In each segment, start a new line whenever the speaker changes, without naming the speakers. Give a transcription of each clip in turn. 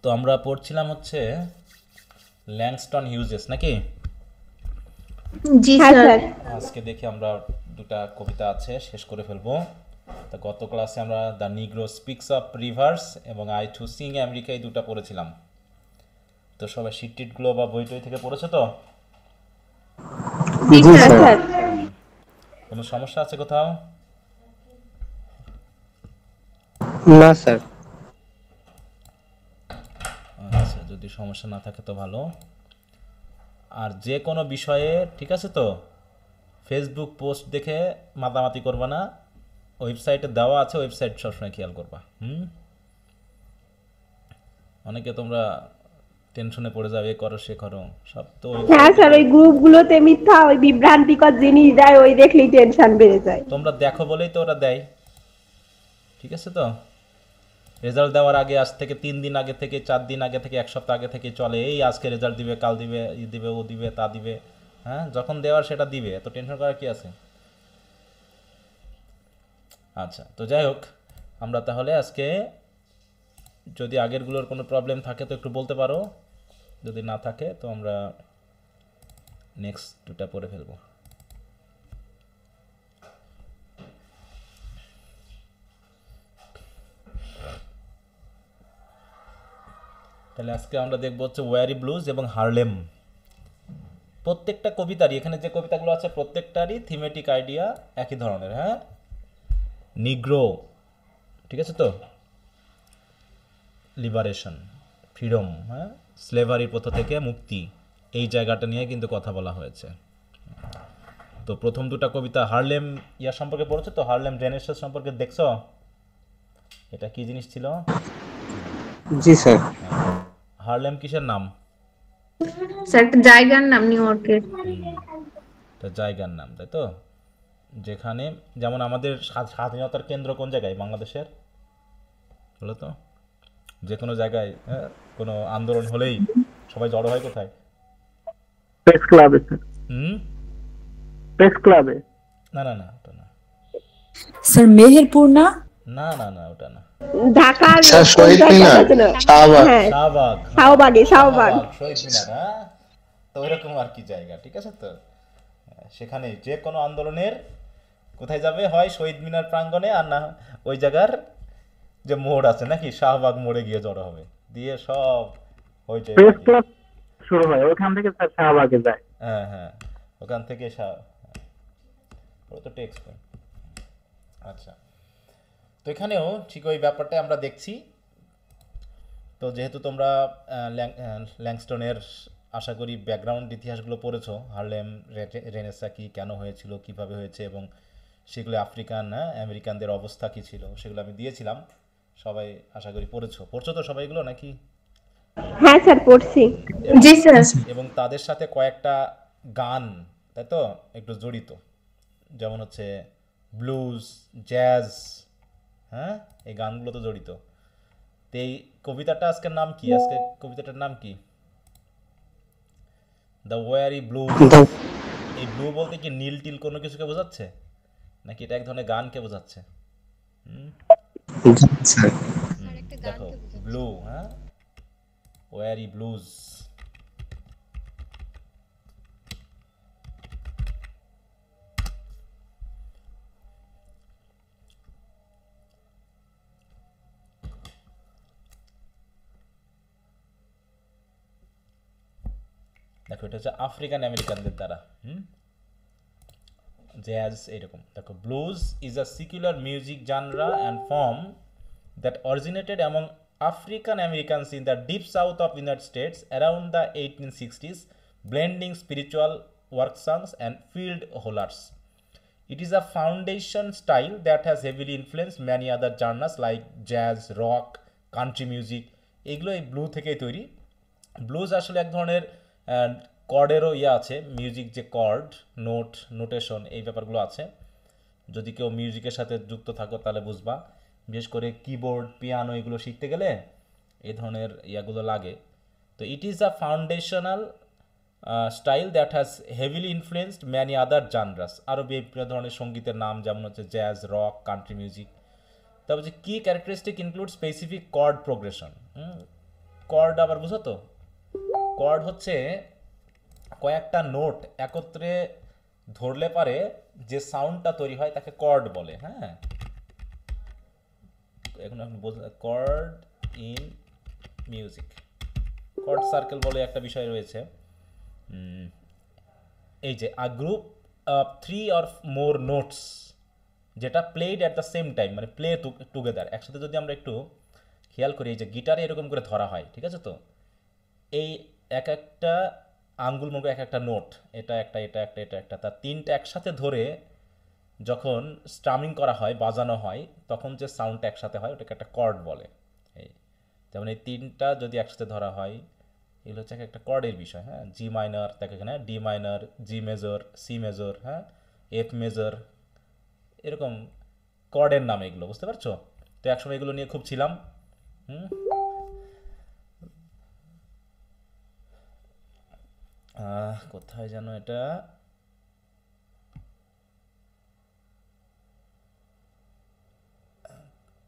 তো আমরা পড়ছিলাম হচ্ছে ল্যাংস্টন হিউজেস নাকি।
জি
হ্যাঁ
স্যার।
স্যার।
আজকে দেখি আমরা দুটা কবিতা আছে শেষ করে ফেলবো। তা গত ক্লাসে আমরা the Negro speaks of rivers এবং আই টু সিং আমেরিকা এই দুটা পড়েছিলাম। তো সবাই শিট টিটগুলো বা বই টই থেকে পড়েছো তো?
জি
হ্যাঁ
স্যার।
স্যার।
কোনো সমস্যা আছে কোথাও?
না স্যার।
আচ্ছা, যদি সমস্যা না থাকে তো ভালো। আর যে কোনো বিষয়ে ঠিক আছে তো, ফেসবুক পোস্ট দেখে মাতামাতি করবা না, ওয়েবসাইটে দেওয়া আছে, ওয়েবসাইট সবসময় খেয়াল করবা। অনেকে তোমরা টেনশনে পড়ে যাবে, এ করো সে করো, সব তো
হ্যাঁ
ওয়েবসাইটে
স্যার, ওই গ্রুপগুলোতে মিথ্যা ওই বিভ্রান্তিকর জিনিস দেয়, ওই দেখলেই টেনশন বেড়ে যায়।
তোমরা দেখো বলেই তো ওরা দেয়। ঠিক আছে তো, রেজাল্ট দেওয়ার আগে আজ থেকে 3 দিন আগে থেকে, 4 দিন আগে থেকে, 1 সপ্তাহ আগে থেকে চলে, এই আজকে রেজাল্ট দিবে, কাল দিবে, ই দিবে, ও দিবে, তা দিবে। হ্যাঁ, যখন দেওয়ার সেটা দিবে, এত টেনশন করার কি আছে? আচ্ছা, তো যাই হোক, আমরা তাহলে আজকে যদি আগেরগুলোর কোনো প্রবলেম থাকে তো একটু বলতে পারো, যদি না থাকে তো আমরা নেক্সট দুটা পড়ে ফেলবো। তাহলে আজকে আমরা দেখবো হচ্ছে ওয়ারি ব্লুজ এবং হারলেম। প্রত্যেকটা কবিতারই, এখানে যে কবিতাগুলো আছে প্রত্যেকটারই থিমেটিক আইডিয়া একই ধরনের। হ্যাঁ, নিগ্রো, ঠিক আছে তো, লিবারেশন, ফ্রিডম, হ্যাঁ, স্লেভারির পথ থেকে মুক্তি, এই জায়গাটা নিয়ে কিন্তু কথা বলা হয়েছে। তো প্রথম দুটা কবিতা হারলেম ইয়া সম্পর্কে পড়েছো তো, হারলেম রেনেসাঁ সম্পর্কে দেখছো? এটা কি জিনিস ছিল?
জি স্যার।
হারলেম কিসের নাম?
স্যার একটা জায়গার নাম নিউ ইয়র্কের।
এটা জায়গার নাম, তাই তো। যেখানে যেমন আমাদের স্বাধীনতার কেন্দ্র কোন জায়গায় বাংলাদেশের, বলো তো? যে কোনো জায়গায়, হ্যাঁ, কোনো আন্দোলন হলেই সবাই জড়ো হয় কোথায়?
প্রেস ক্লাবে স্যার।
হুম,
প্রেস ক্লাবে।
না না না, ওটা না।
স্যার মেহেরপুর না?
না না না, ওটা না।
ঢাকার
স্যার
কোন
শহীদ
জায়গাটা
মিনার,
যেন?
শাহবাগ।
হ্যাঁ,
শাহবাগ, হ্যাঁ,
শাহবাগে, শাহবাগ।
শহীদ মিনার, হ্যাঁ। তো ওইরকম আর কি জায়গা, ঠিক আছে তো। সেখানে যে কোনো আন্দোলনের কোথায় যাবে, হয় শহীদ মিনার প্রাঙ্গণে, আর না ওই জায়গার যে মোড় আছে নাকি, শাহবাগ মোড়ে গিয়ে জড়ো হবে, দিয়ে সব হয়েছে।
প্রেস ক্লাব শুরু হয় ওখান থেকে স্যার শাহবাগে যায়।
হ্যাঁ হ্যাঁ, ওখান থেকে ও তো টেক্সট। আচ্ছা, তো এখানেও ঠিক ওই ব্যাপারটা আমরা দেখছি। তো যেহেতু তোমরা ল্যাংস্টনের আশা করি ব্যাকগ্রাউন্ড ইতিহাসগুলো পড়েছো, হারলেম রেনেসাঁ কি, কেন হয়েছিল, কিভাবে হয়েছে, এবং সেগুলো আফ্রিকান, আমেরিকানদের অবস্থা কী ছিল, সেগুলো আমি দিয়েছিলাম। সবাই আশা করি পড়ছো তো সবাইগুলো নাকি?
হ্যাঁ স্যার, পড়ছি।
এবং
জি স্যার।
এবং তাদের সাথে কয়েকটা গান, তাই তো, একটু জড়িত, যেমন হচ্ছে ব্লুজ, জ্যাজ, হ্যাঁ, এই গানগুলো তো জড়িত। তো এই কবিতাটা আজকের নাম কি, আজকে কবিতাটার নাম কি? The weary blues. এই ব্লু বলতে কি নীল টিল কোনো কিছুকে বোঝাচ্ছে, নাকি এটা এক ধরনের গানকে বোঝাচ্ছে?
স্যার
দেখো, ব্লু, হ্যাঁ, ওয়ারি ব্লুজ। দেখো, এটা হচ্ছে আফ্রিকান আমেরিকানদের দ্বারা জ্যাজ এইরকম। দেখো, blues is a secular music genre and form that originated among African Americans in the Deep South of United States around the 1860s, blending spiritual work songs and field hollers. It is a foundation style that has heavily influenced many other genres like jazz, rock, country music. এগুলো এই blue থেকেই তৈরি। Blues আসলে এক ধরনের কর্ডেরও ইয়ে আছে, music যে কর্ড, নোটেশন, এই ব্যাপারগুলো আছে। যদি কেউ মিউজিকের সাথে যুক্ত থাকো তাহলে বুঝবা, বিশেষ করে কিবোর্ড, পিয়ানো এগুলো শিখতে গেলে এই ধরনের ইয়াগুলো লাগে। তো it is a foundational style that has heavily influenced many other genres. আরও বিভিন্ন ধরনের সঙ্গীতের নাম, যেমন হচ্ছে জ্যাজ, রক, কান্ট্রি মিউজিক। তারপর যে কি characteristic include specific chord progression, chord আবার বুঝো তো? কর্ড হচ্ছে কয়েকটা নোট একত্রে ধরলে পারে যে সাউন্ডটা তৈরি হয় তাকে কর্ড বলে। হ্যাঁ, এখন আপনি chord in music, chord circle বলে একটা বিষয় রয়েছে। এই যে a group of 3 or more notes যেটা played at the same time, মানে প্লে টুগেদার, একসাথে যদি আমরা একটু খেয়াল করি, এই যে গিটারে এরকম করে ধরা হয়, ঠিক আছে তো? এই এক একটা আঙ্গুল মনে এক একটা নোট, এটা একটা, এটা একটা, এটা একটা, তার তিনটা একসাথে ধরে যখন স্ট্রামিং করা হয়, বাজানো হয়, তখন যে সাউন্ডটা একসাথে হয় ওটাকে একটা কর্ড বলে। এই যেমন এই তিনটা যদি একসাথে ধরা হয়, এগুলো হচ্ছে একটা কর্ডের বিষয়। হ্যাঁ, জি মাইনর, দেখো এখানে D minor, G major, C major, হ্যাঁ, এফ মেজর, এরকম কর্ডের নাম এগুলো, বুঝতে পারছো? তো একসময় এগুলো নিয়ে খুব ছিলাম। হুম, কোথায় যেন এটা,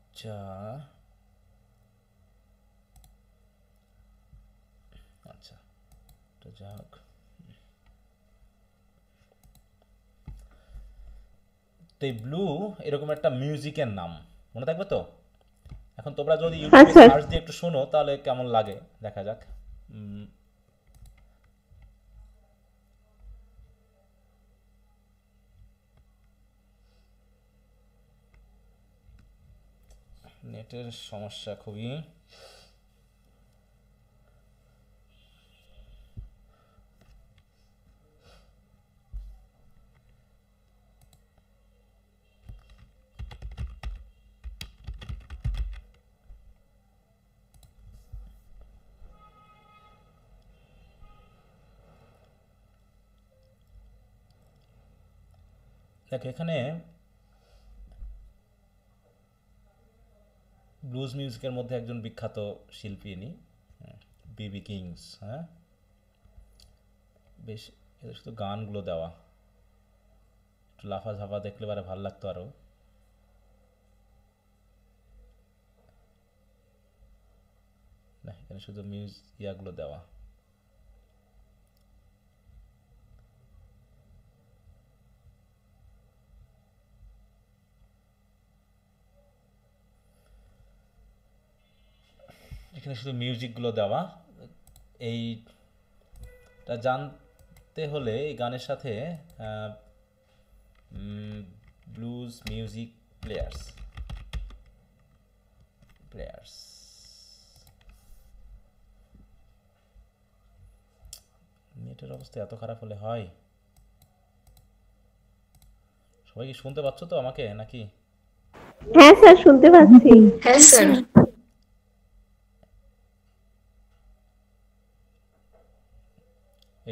আচ্ছা আচ্ছা, তো যা হোক, তো এই ব্লু এরকম একটা মিউজিকের নাম, মনে থাকবে তো? এখন তোমরা যদি ইউটিউবে
স্যার।
সার্চ দিয়ে একটু শোনো তাহলে কেমন লাগে দেখা যাক। নেটের সমস্যা খুবই। দেখ এখানে ব্লুজ মিউজিকের মধ্যে একজন বিখ্যাত শিল্পী ইনি, বিবি কিংস। হ্যাঁ, বেশ, এদের শুধু গানগুলো দেওয়া, একটু লাফা ঝাফা দেখলে পারে ভালো লাগতো আরো। না, এখানে শুধু ইয়াগুলো দেওয়া। এখানে শুধু মিউজিকগুলো দেওয়া। এইটা জানতে হলে এই গানের সাথে ব্লুজ মিউজিক প্লেয়ার্স প্লেয়ার্স নেটের অবস্থা এত খারাপ হলে হয়? সবাই কি শুনতে পাচ্ছ তো আমাকে নাকি?
হ্যাঁ স্যার, শুনতে পাচ্ছি।
হ্যাঁ স্যার।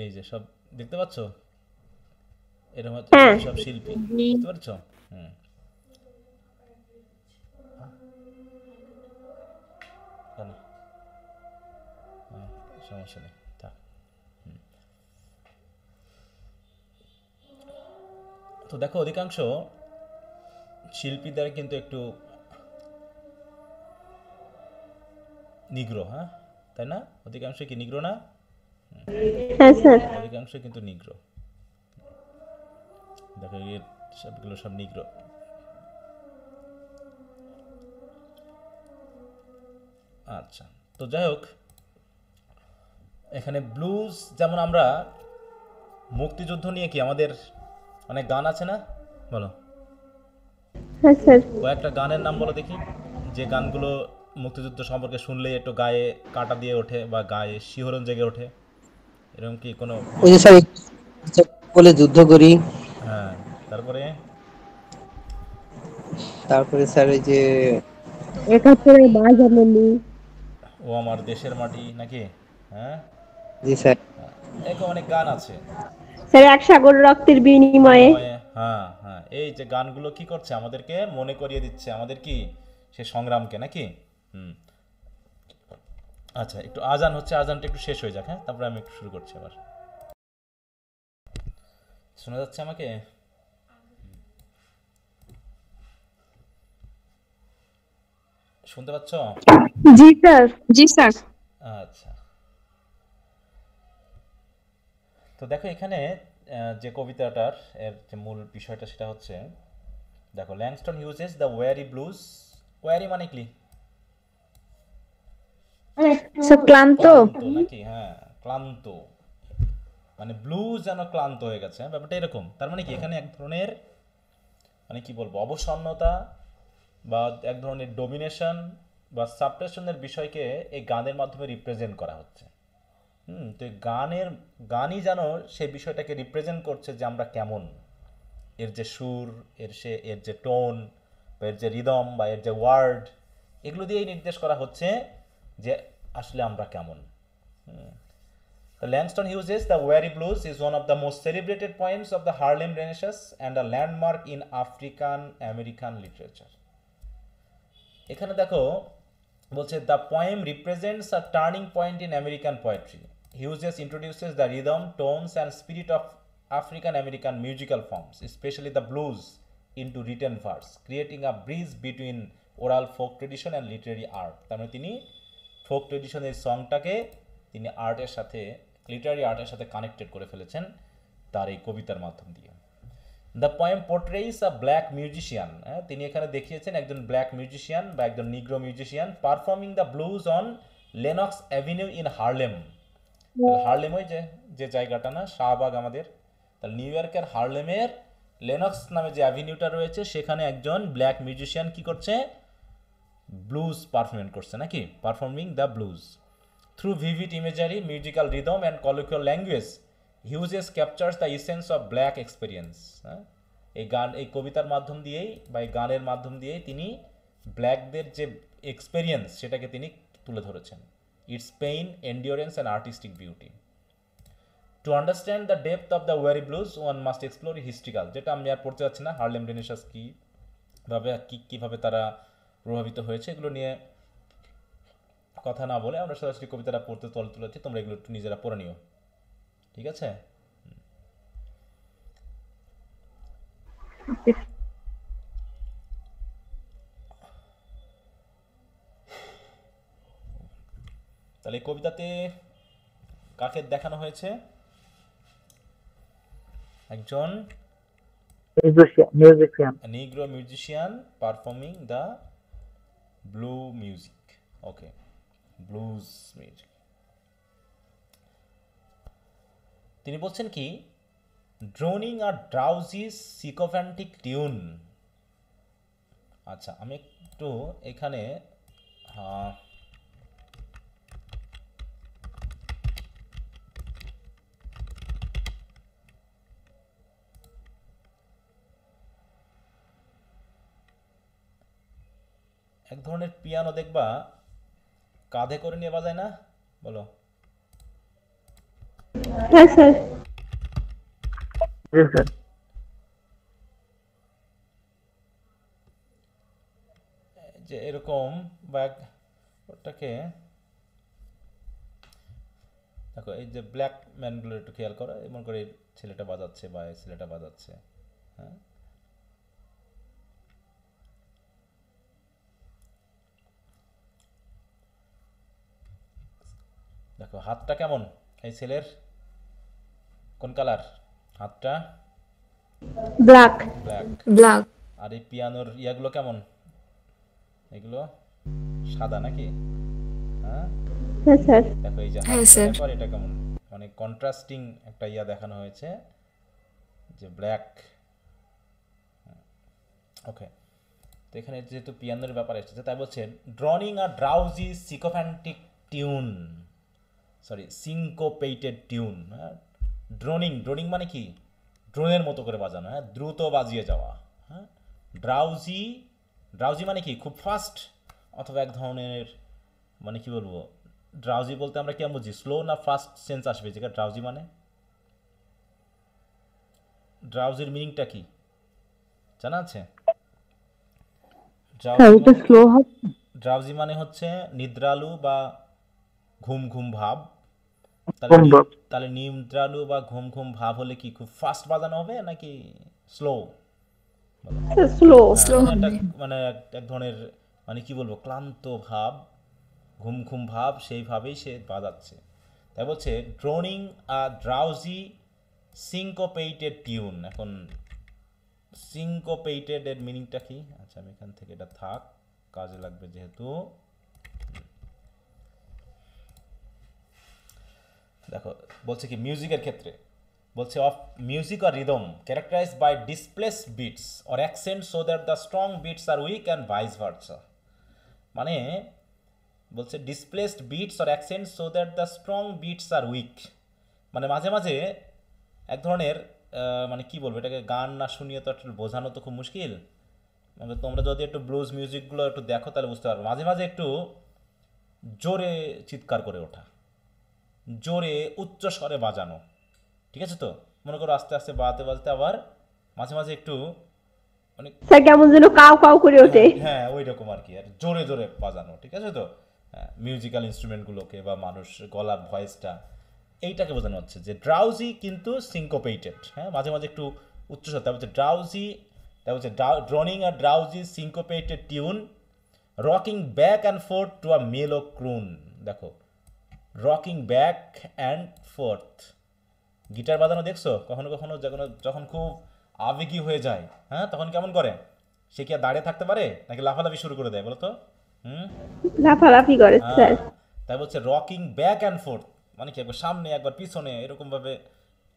এই যে সব দেখতে পাচ্ছ, এরকম হচ্ছে
হ্যাঁ।
সব শিল্পী, বুঝতে পারছো? হুম, কেন? সমস্যা নেই, থাক। তো দেখো অধিকাংশ শিল্পীদের কিন্তু একটু নিগ্রো, হ্যাঁ তাই না? অধিকাংশ কি নিগ্রো না?
হ্যাঁ স্যার।
অধিকাংশ কিন্তু নিগ্রো। দেখো এর সবগুলো সব নিগ্রো। আচ্ছা, তো যাই হোক, এখানে ব্লুজ যেমন আমরা মুক্তিযুদ্ধ নিয়ে কি আমাদের অনেক গান আছে না, বলো?
হ্যাঁ স্যার।
কয়েকটা গানের নাম বলো দেখি, যে গানগুলো মুক্তিযুদ্ধ সম্পর্কে শুনলেই একটু গায়ে কাঁটা দিয়ে ওঠে বা গায়ে শিহরণ জেগে ওঠে, এরকম কি কোনো?
ওই যে স্যার বলে যুদ্ধ করি,
হ্যাঁ, তারপরে
তারপরে স্যার ওই যে
71 বাঘামণি।
ও আমার দেশের মাটি নাকি? হ্যাঁ,
জি স্যার,
এরকম অনেক গান আছে।
স্যার 1 সাগর রক্তের বিনিময়ে।
হ্যাঁ হ্যাঁ, এই যে গানগুলো কি করছে, আমাদেরকে মনে করিয়ে দিচ্ছে আমাদের কি সে সংগ্রামকে নাকি? হুম, আচ্ছা, একটু আজান হচ্ছে, আজানটা একটু শেষ হয়ে যাক, হ্যাঁ, তারপরে আমি একটু শুরু করছি আবার। শোনা যাচ্ছে আমাকে? শুনতে পাচ্ছ?
জি স্যার।
জি স্যার।
আচ্ছা, তো দেখো এখানে যে কবিতাটার এর যে মূল বিষয়টা সেটা হচ্ছে, দেখো Langston uses the weary blues. Weary মানে কি?
স্যার ক্লান্ত।
ক্লান্ত নাকি? হ্যাঁ, ক্লান্ত, মানে ব্লুজ যেন ক্লান্ত হয়ে গেছে, হ্যাঁ, ব্যাপারটা এরকম। তার মানে কি এখানে এক ধরনের মানে কি বলবো অবসন্নতা বা এক ধরনের ডোমিনেশন বা সাপ্রেশনের বিষয়কে এই গানের মাধ্যমে রিপ্রেজেন্ট করা হচ্ছে। তো এই গানই যেন সেই বিষয়টাকে রিপ্রেজেন্ট করছে যে আমরা কেমন, এর যে সুর, এর যে টোন বা এর যে রিদম বা এর যে ওয়ার্ড, এগুলো দিয়েই নির্দেশ করা হচ্ছে যে আসলে আমরা কেমন। Langston Hughes' The Weary Blues is one of the most celebrated poems of the Harlem Renaissance and a landmark in African American literature. এখানে দেখো বলছে the poem represents a turning point in American poetry. Hughes introduces the rhythm, tones and spirit of African American musical forms, especially the blues, into written verse, creating a bridge between oral folk tradition and literary art. তার মানে তিনি folk ট্রেডিশনের সংটাকে তিনি আর্টের সাথে, Literary আর্টের সাথে connected করে ফেলেছেন তার এই কবিতার মাধ্যম দিয়ে। The poem portrays a black musician, তিনি এখানে দেখিয়েছেন একজন ব্ল্যাক মিউজিশিয়ান বা একজন Negro musician performing the blues on Lenox Avenue in Harlem. Harlem ওই যে জায়গাটা না, শাহবাগ আমাদের, তাহলে নিউ ইয়র্কের হার্লেমের লেনক্স নামে যে অ্যাভিনিউটা রয়েছে সেখানে একজন ব্ল্যাক মিউজিশিয়ান কি করছে? ব্লুজ পারফর্মেন্ট করছে নাকি? Performing the blues through vivid imagery, musical rhythm and colloquial language. Hughes captures the essence of black experience. এই কবিতার মাধ্যম দিয়েই বা এই গানের মাধ্যম দিয়েই তিনি ব্ল্যাকদের যে এক্সপিরিয়েন্স সেটাকে তিনি তুলে ধরেছেন। It's pain, endurance and artistic beauty. To understand the depth of the weary blues one must explore historical, যেটা আমি আর পড়তে যাচ্ছি না, হার্লেম রেনেসাঁস কীভাবে তারা প্রভাবিত হয়েছে এগুলো নিয়ে কথা না বলে আমরা সরাসরি কবিতাটা পড়তে তুলেছি, তোমরা এগুলো একটু নিজেরা পড়ে নিও, ঠিক আছে? তাহলে এই কবিতাতে কাকে দেখানো হয়েছে? একজন Negro musician performing the blue music. Okay, blues music. তিনি বলছেন কি, ড্রোনিং আর ড্রাউজি সিকোফ্যান্টিক টিউন। আচ্ছা, আমি একটু এখানে এক ধরনের পিয়ানো দেখবা কাঁধে করে নিয়ে বাজায় না, বলো?
হ্যাঁ স্যার।
জি স্যার।
যে এরকম বা ওটাকে দেখো, এই যে ব্ল্যাক ম্যানগুলো একটু খেয়াল করো, এমন করে ছেলেটা বাজাচ্ছে বা এই ছেলেটা বাজাচ্ছে, হ্যাঁ, দেখো হাতটা কেমন এই ছেলের, কোন কালার হাতটা?
ব্ল্যাক।
ব্ল্যাক।
আর এই পিয়ানোর ইয়াগুলো কেমন? এগুলো সাদা নাকি? হ্যাঁ
স্যার।
দেখো এই যে
হ্যাঁ স্যার।
দেখো এটা কেমন, মানে কন্ট্রাস্টিং একটা ইয়া দেখানো হয়েছে যে ব্ল্যাক। ওকে, তো এখানে যেহেতু পিয়ানোর ব্যাপার এসেছে তাই বলছে ড্রনিং আ ড্রাউজি সিকোফ্যান্টিক টিউন, সরি সিঙ্কোপেটেড টিউন। হ্যাঁ, ড্রোনিং মানে কি? ড্রোনের মতো করে বাজানো, হ্যাঁ, দ্রুত বাজিয়ে যাওয়া। হ্যাঁ, ড্রাউজি মানে কি? খুব ফাস্ট, অথবা এক ধরনের মানে কি বলবো, ড্রাউজি বলতে আমরা কেমন বুঝি? স্লো না ফাস্ট সেন্স আসবে যেটা ড্রাউজি মানে? ড্রাউজির মিনিংটা কি জানা আছে? ড্রাউজি মানে হচ্ছে নিদ্রালু বা ঘুম ঘুম ভাব। তাহলে নিদ্রালু বা ঘুম ঘুম ভাব হলে কি খুব ফাস্ট বাজানো হবে নাকি স্লো?
স্লো।
মানে এক ধরনের মানে কি বলবো ক্লান্ত ভাব ঘুম ঘুম ভাব সেইভাবেই সে বাজাচ্ছে। তাই বলছে ড্রোনিং আ ড্রাউজি সিঙ্কোপেটেড টিউন। এখন সিঙ্কোপেটেড এর মিনিংটা কি? আচ্ছা আমি এখান থেকে এটা থাক, কাজে লাগবে যেহেতু। দেখো বলছে কি মিউজিকের ক্ষেত্রে বলছে of music or rhythm characterized by displaced beats or accent so that the strong beats are weak and vice versa. মানে বলছে displaced beats or accent so that the strong beats are weak, মানে মাঝে মাঝে এক ধরনের মানে কি বলবো এটাকে, গান না শুনিয়ে তো একটু বোঝানো তো খুব মুশকিল। মানে তোমরা যদি একটু ব্লুজ মিউজিকগুলো একটু দেখো তাহলে বুঝতে পারবে, মাঝে মাঝে একটু জোরে চিৎকার করে ওঠা, জোরে উচ্চ স্বরে বাজানো, ঠিক আছে? তো মনে করো আস্তে আস্তে বাজাতে বাজাতে আবার মাঝে মাঝে একটু মানে
স্যার কেমন যেন কাউ কাউ করে ওঠে।
হ্যাঁ ওই রকম আর কি, আর জোরে জোরে বাজানো, ঠিক আছে? তো মিউজিক্যাল ইনস্ট্রুমেন্টগুলোকে বা মানুষ গলার ভয়েসটা, এইটাকে বোঝানো হচ্ছে যে ড্রাউজি কিন্তু সিঙ্কোপেটেড, হ্যাঁ মাঝে মাঝে একটু উচ্চস্বর। তারপর হচ্ছে ড্রাউজি, তারপর হচ্ছে ড্রনিং আর drowsy syncopated tune rocking back and forth to a mellow croon. দেখো rocking back and forth, guitar বাজানো দেখছো কখনো কখনো, যখন খুব আবেগী হয়ে যায়, হ্যাঁ তখন কেমন করে? সে কি আর দাঁড়িয়ে থাকতে পারে নাকি লাফালাফি শুরু করে দেয় বলো তো?
লাফালাফি করে স্যার।
তাই বলছে রকিং ব্যাক অ্যান্ড ফোর্থ, মানে কি একবার সামনে একবার পিছনে এরকম ভাবে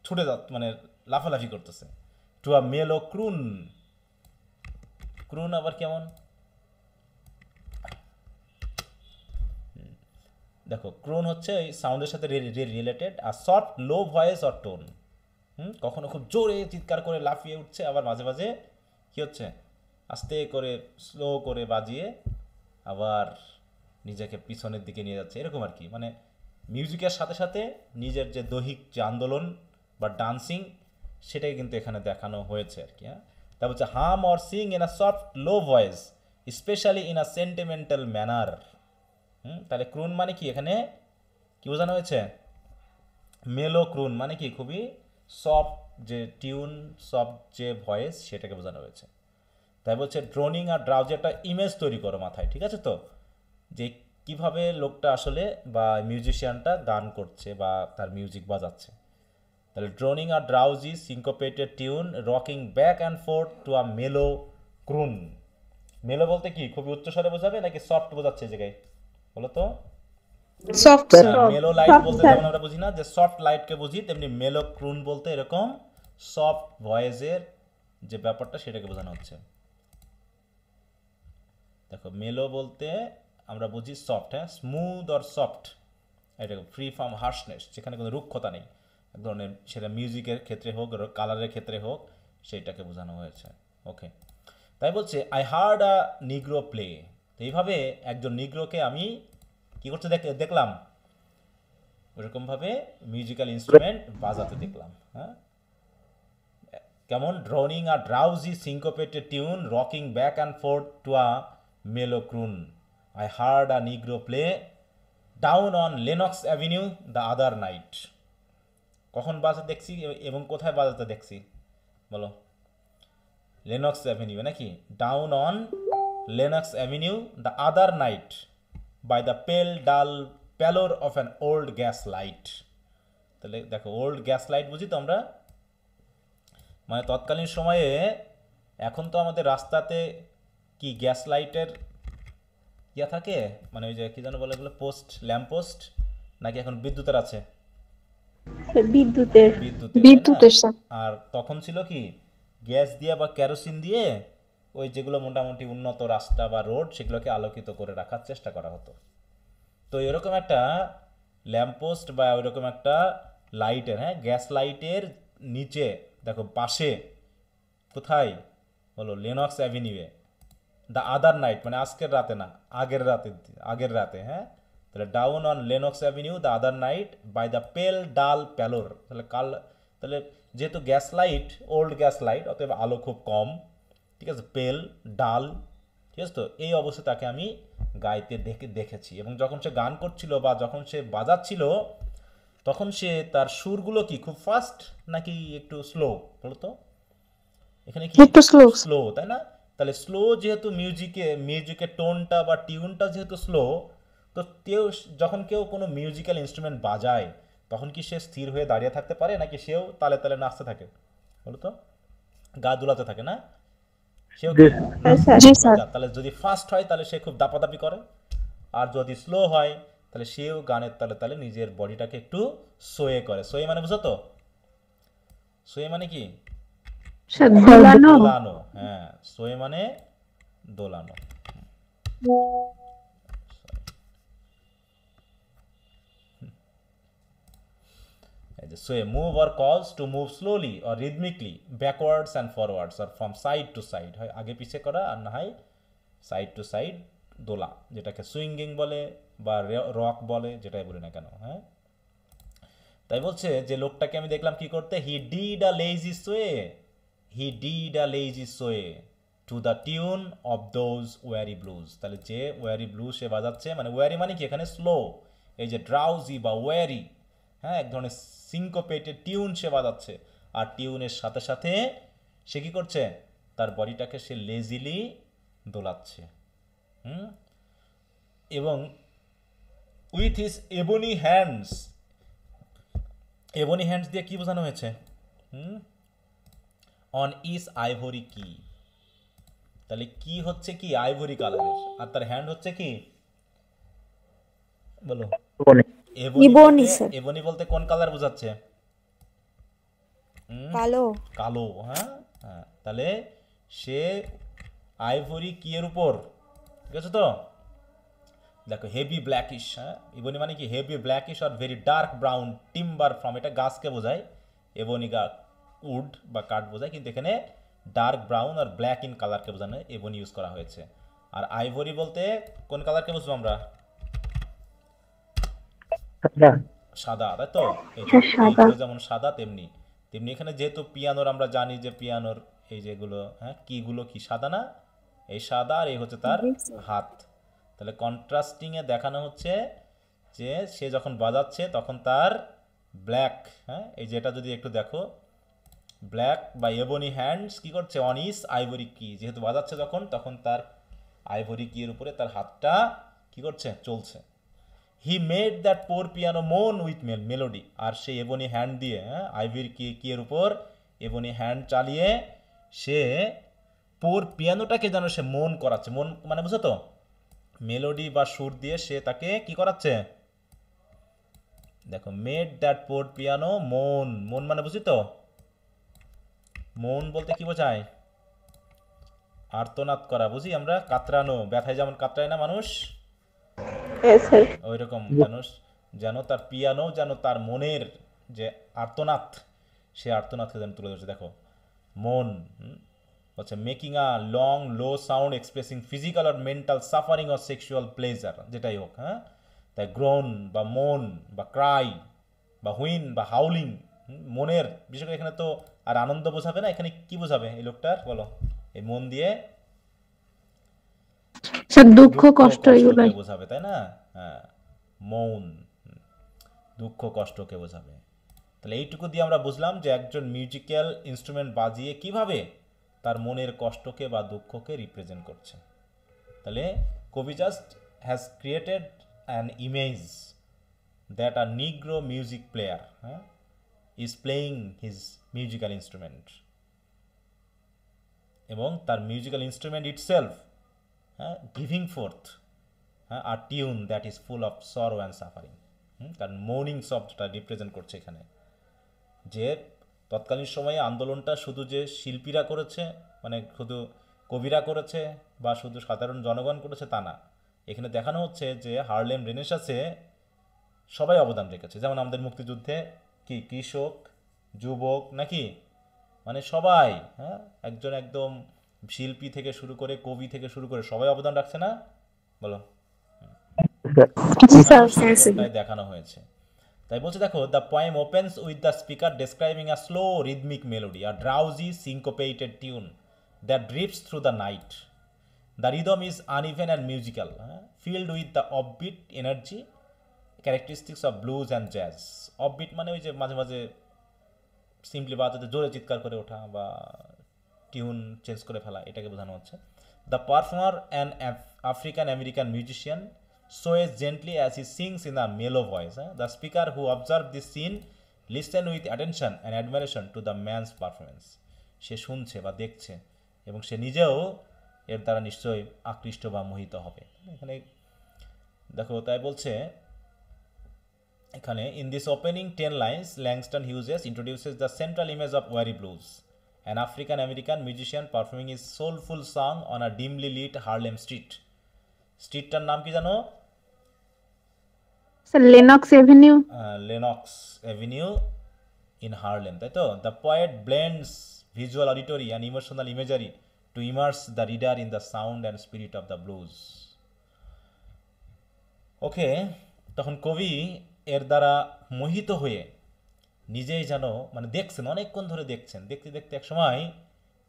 ছুটে যা, মানে লাফালাফি করতেছে। টু আ মেলো ক্রুন, ক্রুন আবার কেমন? দেখো ক্রুন হচ্ছে এই সাউন্ডের সাথে রিলেটেড, আর soft low voice or tone. কখনো খুব জোরে চিৎকার করে লাফিয়ে উঠছে, আবার মাঝে মাঝে কি হচ্ছে আস্তে করে স্লো করে বাজিয়ে আবার নিজেকে পিছনের দিকে নিয়ে যাচ্ছে, এরকম আর কি। মানে মিউজিকের সাথে সাথে নিজের যে দৈহিক যে আন্দোলন বা ডান্সিং সেটাই কিন্তু এখানে দেখানো হয়েছে আর কি। হ্যাঁ তা বলছে হাম or Singh in a soft low voice specially in a sentimental manner. তাহলে ক্রুন মানে কি এখানে কি বোঝানো হয়েছে? মেলো ক্রুন মানে কি খুবই সফট যে টিউন, সফট যে ভয়েস সেটাকে বোঝানো হয়েছে। তাই বলছে ড্রোনিং আর ড্রাউজি একটা ইমেজ তৈরি করো মাথায়, ঠিক আছে? তো যে কিভাবে লোকটা আসলে বা মিউজিশিয়ানটা গান করছে বা তার মিউজিক বাজাচ্ছে। তাহলে ড্রোনিং আর drowsy syncopated tune rocking back and forth to a mellow croon. মেলো বলতে কি খুবই উচ্চস্বরে বোঝাবে নাকি সফট বোঝাচ্ছে এই জায়গায় বলো তো?
সফট
মেলো লাইট বলতে যেমন আমরা বুঝি না যে সফট লাইটকে বুঝি, তেমনি মেলো ক্রুন বলতে এরকম সফট ভয়েসের যে ব্যাপারটা সেটাকে বোঝানো হচ্ছে। দেখো মেলো বলতে আমরা বুঝি সফট, হ্যাঁ স্মুথ অর সফট, এটা ফ্রি ফ্রম হার্শনেস, যেখানে কোনো রুক্ষতা নেই এক ধরনের, সেটা মিউজিকের ক্ষেত্রে হোক কালারের ক্ষেত্রে হোক, সেইটাকে বোঝানো হয়েছে। ওকে, তাই বলছে I heard a Negro play, এইভাবে একজন নিগ্রোকে আমি কি করতে দেখলাম, ওরকমভাবে মিউজিক্যাল ইনস্ট্রুমেন্ট বাজাতে দেখলাম। হ্যাঁ কেমন? ড্রোনিং আর drowsy syncopated tune rocking back and forth to a mellow croon. I heard a Negro play down on Lenox avenue the other night. কখন বাজাতে দেখছি এবং কোথায় বাজাতে দেখছি বলো? লেনক্স অ্যাভিনিউ নাকি? Down on Lenox avenue the other night by the pale dull pallor of an old gas light. তাহলে দেখো ওল্ড গ্যাস লাইট বুঝি তো আমরা, মানে তৎকালীন সময়ে, এখন তো আমাদের রাস্তাতে কি গ্যাস লাইটের ইয়া থাকে, মানে ওই যে কি যেন বলে এগুলো, পোস্ট, ল্যাম্প পোস্ট, নাকি এখন বিদ্যুতের আছে?
বিদ্যুতের।
বিদ্যুতের স্যার।
আর তখন ছিল কি গ্যাস দিয়ে বা কেরোসিন দিয়ে ওই যেগুলো মোটামুটি উন্নত রাস্তা বা রোড সেগুলোকে আলোকিত করে রাখার চেষ্টা করা হতো। তো এরকম একটা ল্যাম্পপোস্ট বা ওইরকম একটা লাইটের, হ্যাঁ গ্যাস লাইটের নিচে দেখো পাশে কোথায় বলো? লেনক্স অ্যাভিনিউয়ে দ্য আদার নাইট, মানে আজকের রাতে না, আগের রাতে, হ্যাঁ তাহলে down on Lenox avenue the other night by the pale dull pallor. তাহলে যেহেতু gas light old gas light, অতএব আলো খুব কম, ঠিক আছে? পেল ডাল, ঠিক আছে? তো এই অবস্থায় তাকে আমি গাইতে দেখেছি, এবং যখন সে গান করছিল বা যখন সে বাজাচ্ছিল তখন সে তার সুরগুলো কি খুব ফাস্ট নাকি একটু স্লো বলো তো? এখানে কি
একটু স্লো।
স্লো, তাই না? তাহলে স্লো যেহেতু মিউজিকের টোনটা বা টিউনটা যেহেতু স্লো, তো যখন কেউ কোনো মিউজিক্যাল ইনস্ট্রুমেন্ট বাজায় তখন কি সে স্থির হয়ে দাঁড়িয়ে থাকতে পারে, নাকি সেও তালে তালে নাচতে থাকে? বলো তো, গা দুলাতে থাকে না? সেও কি?
জি স্যার।
তাহলে যদি ফাস্ট হয় তাহলে সে খুব দাপাদাপি করে, আর যদি স্লো হয় তাহলে সেও গানের তালে তালে নিজের বডিটাকে একটু সোয়ে করে। সোয়ে মানে বুঝো তো? সোয়ে মানে কি?
স্যার দোলানো।
দোলানো। হ্যাঁ, সোয়ে মানে দোলানো। Sway, move or cause to move slowly or rhythmically backwards and forwards or from side to side, হয় আগে পিছে করা আর না হয় সাইড টু সাইড দোলা, যেটাকে সুইঙ্গিং বলে বা রক বলে, যেটাই বলি না কেন। হ্যাঁ, তাই বলছে যে লোকটাকে আমি দেখলাম কি করতে, he did a lazy sow, he did a lazy sow to the tune of those worry blues. তাহলে যে ওয়ারি ব্লুজ সে বাজাচ্ছে, মানে ওয়ারি মানে কি এখানে স্লো, এই যে ড্রাউজি বা ওয়ারি, হ্যাঁ, এক ধরনের সিঙ্কোপেটেড টিউন সে বাজাচ্ছে, আর টিউনের সাথে সাথে সে কি করছে, তার বডিটাকে সে লেজিলি দোলাচ্ছে। এবং with his ebony hands, ebony hands দিয়ে কি বোঝানো হয়েছে? অন ইস আইভরি কি, তাহলে কি হচ্ছে কি আইভরি কালারের, আর তার হ্যান্ড হচ্ছে কি বলো?
ইবনি স্যার।
এবনি বলতে কোন কালার বোঝাচ্ছে?
কালো।
কালো। হ্যাঁ, হ্যাঁ, তাহলে সে আইভরি কি এর উপর, ঠিক আছে তো? দেখো হেভি ব্ল্যাকিশ, হ্যাঁ, এবনি মানে কি heavy blackish are very dark brown timber from, এটা গাছকে বোঝায়, এবনি উড বা কাঠ বোঝায়, কিন্তু এখানে ডার্ক ব্রাউন আর ব্ল্যাক ইন কালারকে বোঝানো এবনি ইউজ করা হয়েছে। আর আইভরি বলতে কোন কালারকে বুঝবো আমরা? সাদা, তাই তো? এইগুলো যেমন সাদা তেমনি তেমনি এখানে যেহেতু পিয়ানোর আমরা জানি যে পিয়ানোর এই যেগুলো, হ্যাঁ, কিগুলো কি সাদা না? এই সাদা, আর এই হচ্ছে তার হাত। তাহলে কন্ট্রাস্টিং এ দেখানো হচ্ছে যে সে যখন বাজাচ্ছে তখন তার ব্ল্যাক, হ্যাঁ, এই যেটা যদি একটু দেখো, ব্ল্যাক বা এবনি হ্যান্ডস কি করছে, অন ইস আইভরি কি, যেহেতু বাজাচ্ছে যখন, তখন তার আইভরি কি এর উপরে তার হাতটা কি করছে, চলছে। He made that poor piano মোন উইথ মেলোডি, আর সেই এবনি হ্যান্ড দিয়ে, হ্যাঁ, আইভরি কি এর উপর এবনি হ্যান্ড চালিয়ে সে পোর পিয়ানোটাকে যেন সে মন করাচ্ছে। মন মানে বুঝো তো, মেলোডি বা সুর দিয়ে সে তাকে কি করাচ্ছে। দেখো, মেড দ্যাট পোর পিয়ানো মন, মন মানে বুঝি তো? মন বলতে কি বোঝায়? আর্তনাদ করা, বুঝি আমরা, কাতরানো, ব্যথায় যেমন কাতরায় না মানুষ, ওই রকম মানুষ যেন তার পিয়ানো যেন তার মনের যে আর্তনাদ, সে আর্তনাদকে যেন তুলে ধরছে। দেখো, মন হচ্ছে making a long low sound expressing physical আর mental suffering or sexual pleasure, যেটাই হোক। হ্যাঁ, তাই গ্রোন বা মন বা ক্রাই বা হুইন বা হাউলিং, মনের, বিশেষ করে এখানে তো আর আনন্দ বোঝাবে না, এখানে কি বোঝাবে এই লোকটার, বলো? এই মন দিয়ে
স্যার দুঃখ কষ্ট এগুলাই
বোঝাবে, তাই না? হ্যাঁ, মৌন, দুঃখ কষ্টকে বোঝাবে। তাহলে এইটুকু দিয়ে আমরা বুঝলাম যে একজন মিউজিক্যাল ইনস্ট্রুমেন্ট বাজিয়ে কিভাবে তার মনের কষ্টকে বা দুঃখকে রিপ্রেজেন্ট করছে। তাহলে কবি just has created an image that a Negro music player, হ্যাঁ, is playing his musical instrument, এবং তার মিউজিক্যাল ইনস্ট্রুমেন্ট ইটসেলফ, হ্যাঁ, গিভিং ফোর্থ, হ্যাঁ, আর tune that is full of sorrow and suffering. কারণ মর্নিং শব্দটা রিপ্রেজেন্ট করছে এখানে, যে তৎকালীন সময়ে আন্দোলনটা শুধু যে শিল্পীরা করেছে, মানে শুধু কবিরা করেছে বা শুধু সাধারণ জনগণ করেছে তা না, এখানে দেখানো হচ্ছে যে হার্লেম রেনেসাঁসে সবাই অবদান রেখেছে। যেমন আমাদের মুক্তিযুদ্ধে কি কৃষক, যুবক, নাকি, মানে সবাই, হ্যাঁ, একদম শিল্পী থেকে শুরু করে কবি থেকে শুরু করে সবাই অবদান রাখছে না, বলো? দেখানো হয়েছে। তাই বলছে, দেখো, the poem opens with the speaker describing a slow rhythmic melody, a drowsy syncopated tune that drifts through the night. The rhythm is uneven and musical, filled with the offbeat energy characteristics of blues and jazz. Offbeat মানে ওই যে মাঝে মাঝে simply বাজাতে জোরে চিৎকার করে ওঠা বা টিউন চেঞ্জ করে ফেলা, এটাকে বোঝানো হচ্ছে। The performer an African American musician sways gently as he sings in a mellow voice. The speaker who observed this scene listened with attention and admiration to the man's performance. সে শুনছে বা দেখছে এবং সে নিজেও এর দ্বারা নিশ্চয়ই আকৃষ্ট বা মোহিত হবে। এখানে দেখো তাই বলছে এখানে in this opening 10 lines Langston Hughes introduces the central image of Wary Blues, an African American musician performing his soulful song on a dimly lit Harlem street. স্ট্রিটটার নাম কি জানো?
Sir Lenox Avenue.
Lenox Avenue in Harlem, তাই তো? The poet blends visual auditory and emotional imagery to immerse the reader in the sound and spirit of the blues. Okay, তখন কবি এর দ্বারা মোহিত হয়ে নিজেই যেন মানে দেখছেন, অনেকক্ষণ ধরে দেখছেন, দেখতে দেখতে এক সময়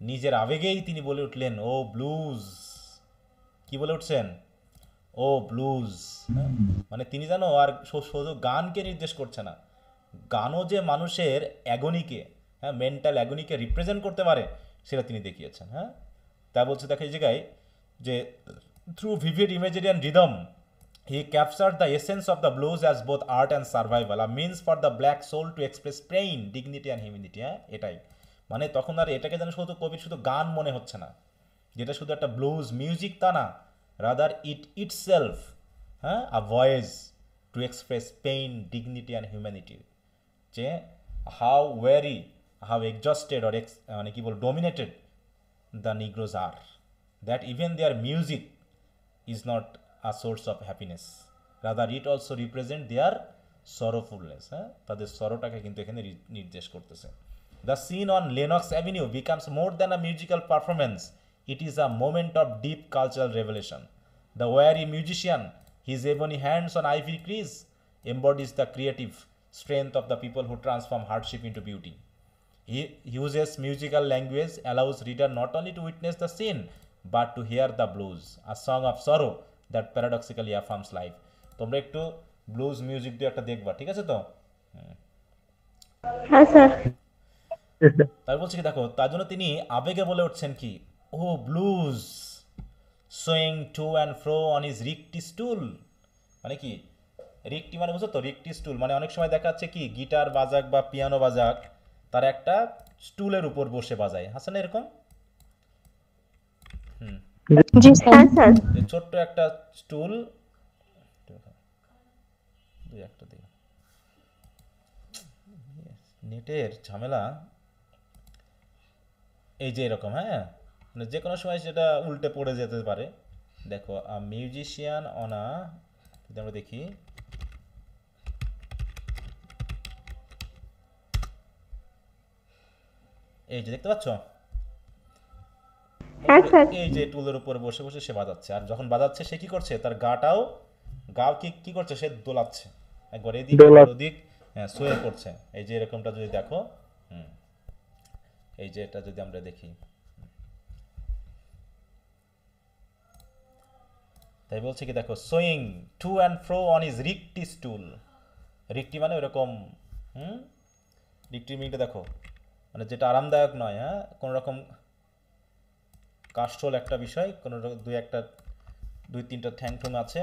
নিজের আবেগেই তিনি বলে উঠলেন, ও ব্লুজ। কি বলে উঠছেন? ও ব্লুজ। মানে তিনি যেন আর শুধু গানকে নির্দেশ করছে না, গানও যে মানুষের অ্যাগনিকে, মেন্টাল অ্যাগনিকে রিপ্রেজেন্ট করতে পারে সেটা তিনি দেখিয়েছেন। তাই বলছে দেখো এই জায়গায় যে through vivid imagery and rhythm he captured the essence of the blues as both art and survival, a means for the black soul to express pain, dignity and humanity। এটাই মানে তখন আর এটাকে যেন শুধু কবির শুধু গান মনে হচ্ছে না, যেটা শুধু একটা ব্লুজ মিউজিক তা না, rather it itself a voice to express pain, dignity and humanity. যে how weary, how exhausted or মানে কি বল ডোমিনেটেড দ্য নিগ্রোজ আর, that even their music is not a source of happiness, rather it also represent their sorrowfulness। তাদের সরোটাকে কিন্তু এখানে নির্দেশ করতেছে। The scene on Lenox Avenue becomes more than a musical performance, it is a moment of deep cultural revelation. The weary musician, his ebony hands on ivory keys, embodies the creative strength of the people who transform hardship into beauty. He uses musical language, allows reader not only to witness the scene but to hear the blues, a song of sorrow that paradoxically affirms life। তোমরা একটু blues music দিয়ে একটা দেখবা, ঠিক আছে তো?
হ্যাঁ sir.
তাই বলছি কি দেখো, তার জন্য তিনি আবেগে বলে উঠছেন কি, O blues swaying to and fro on his rickety stool. মানে কি রিক্টি মানে বুঝো তো? রিক্টি স্টুল মানে অনেক সময় দেখা যাচ্ছে কি গিটার বাজাক বা পিয়ানো বাজাক তার একটা স্টুলের উপর বসে বাজায়, আছে না এরকম?
জি স্যার।
হ্যাঁ স্যার।
ছোট্ট একটা স্টুল, একটা দিন নেটের ঝামেলা, এই যে এরকম, মানে যে কোনো সময় সেটা উল্টে পড়ে যেতে পারে। দেখো মিউজিশিয়ান অন আ, যদি আমরা দেখি এই যে দেখতে পাচ্ছ,
হ্যাঁ স্যার।
এই যে টুলের উপর বসে বসে সে বাজাচ্ছে, আর যখন বাজাচ্ছে সে কি করছে, তার গাও কি করছে, সে দোলাচ্ছে একবার এদিক ওদিক, সোয়ে করছে। এই যে এরকমটা যদি দেখো, এই যে এটা যদি আমরা দেখি, তাই বলছে কি দেখো swaying to and fro on is rickety stool. Rickety মানে ওরকম, রিক্টি মিনিটে দেখো মানে যেটা আরামদায়ক নয়, কোনো রকম কাস্টল একটা বিষয়, কোনো দুই তিনটা ঠ্যাং আছে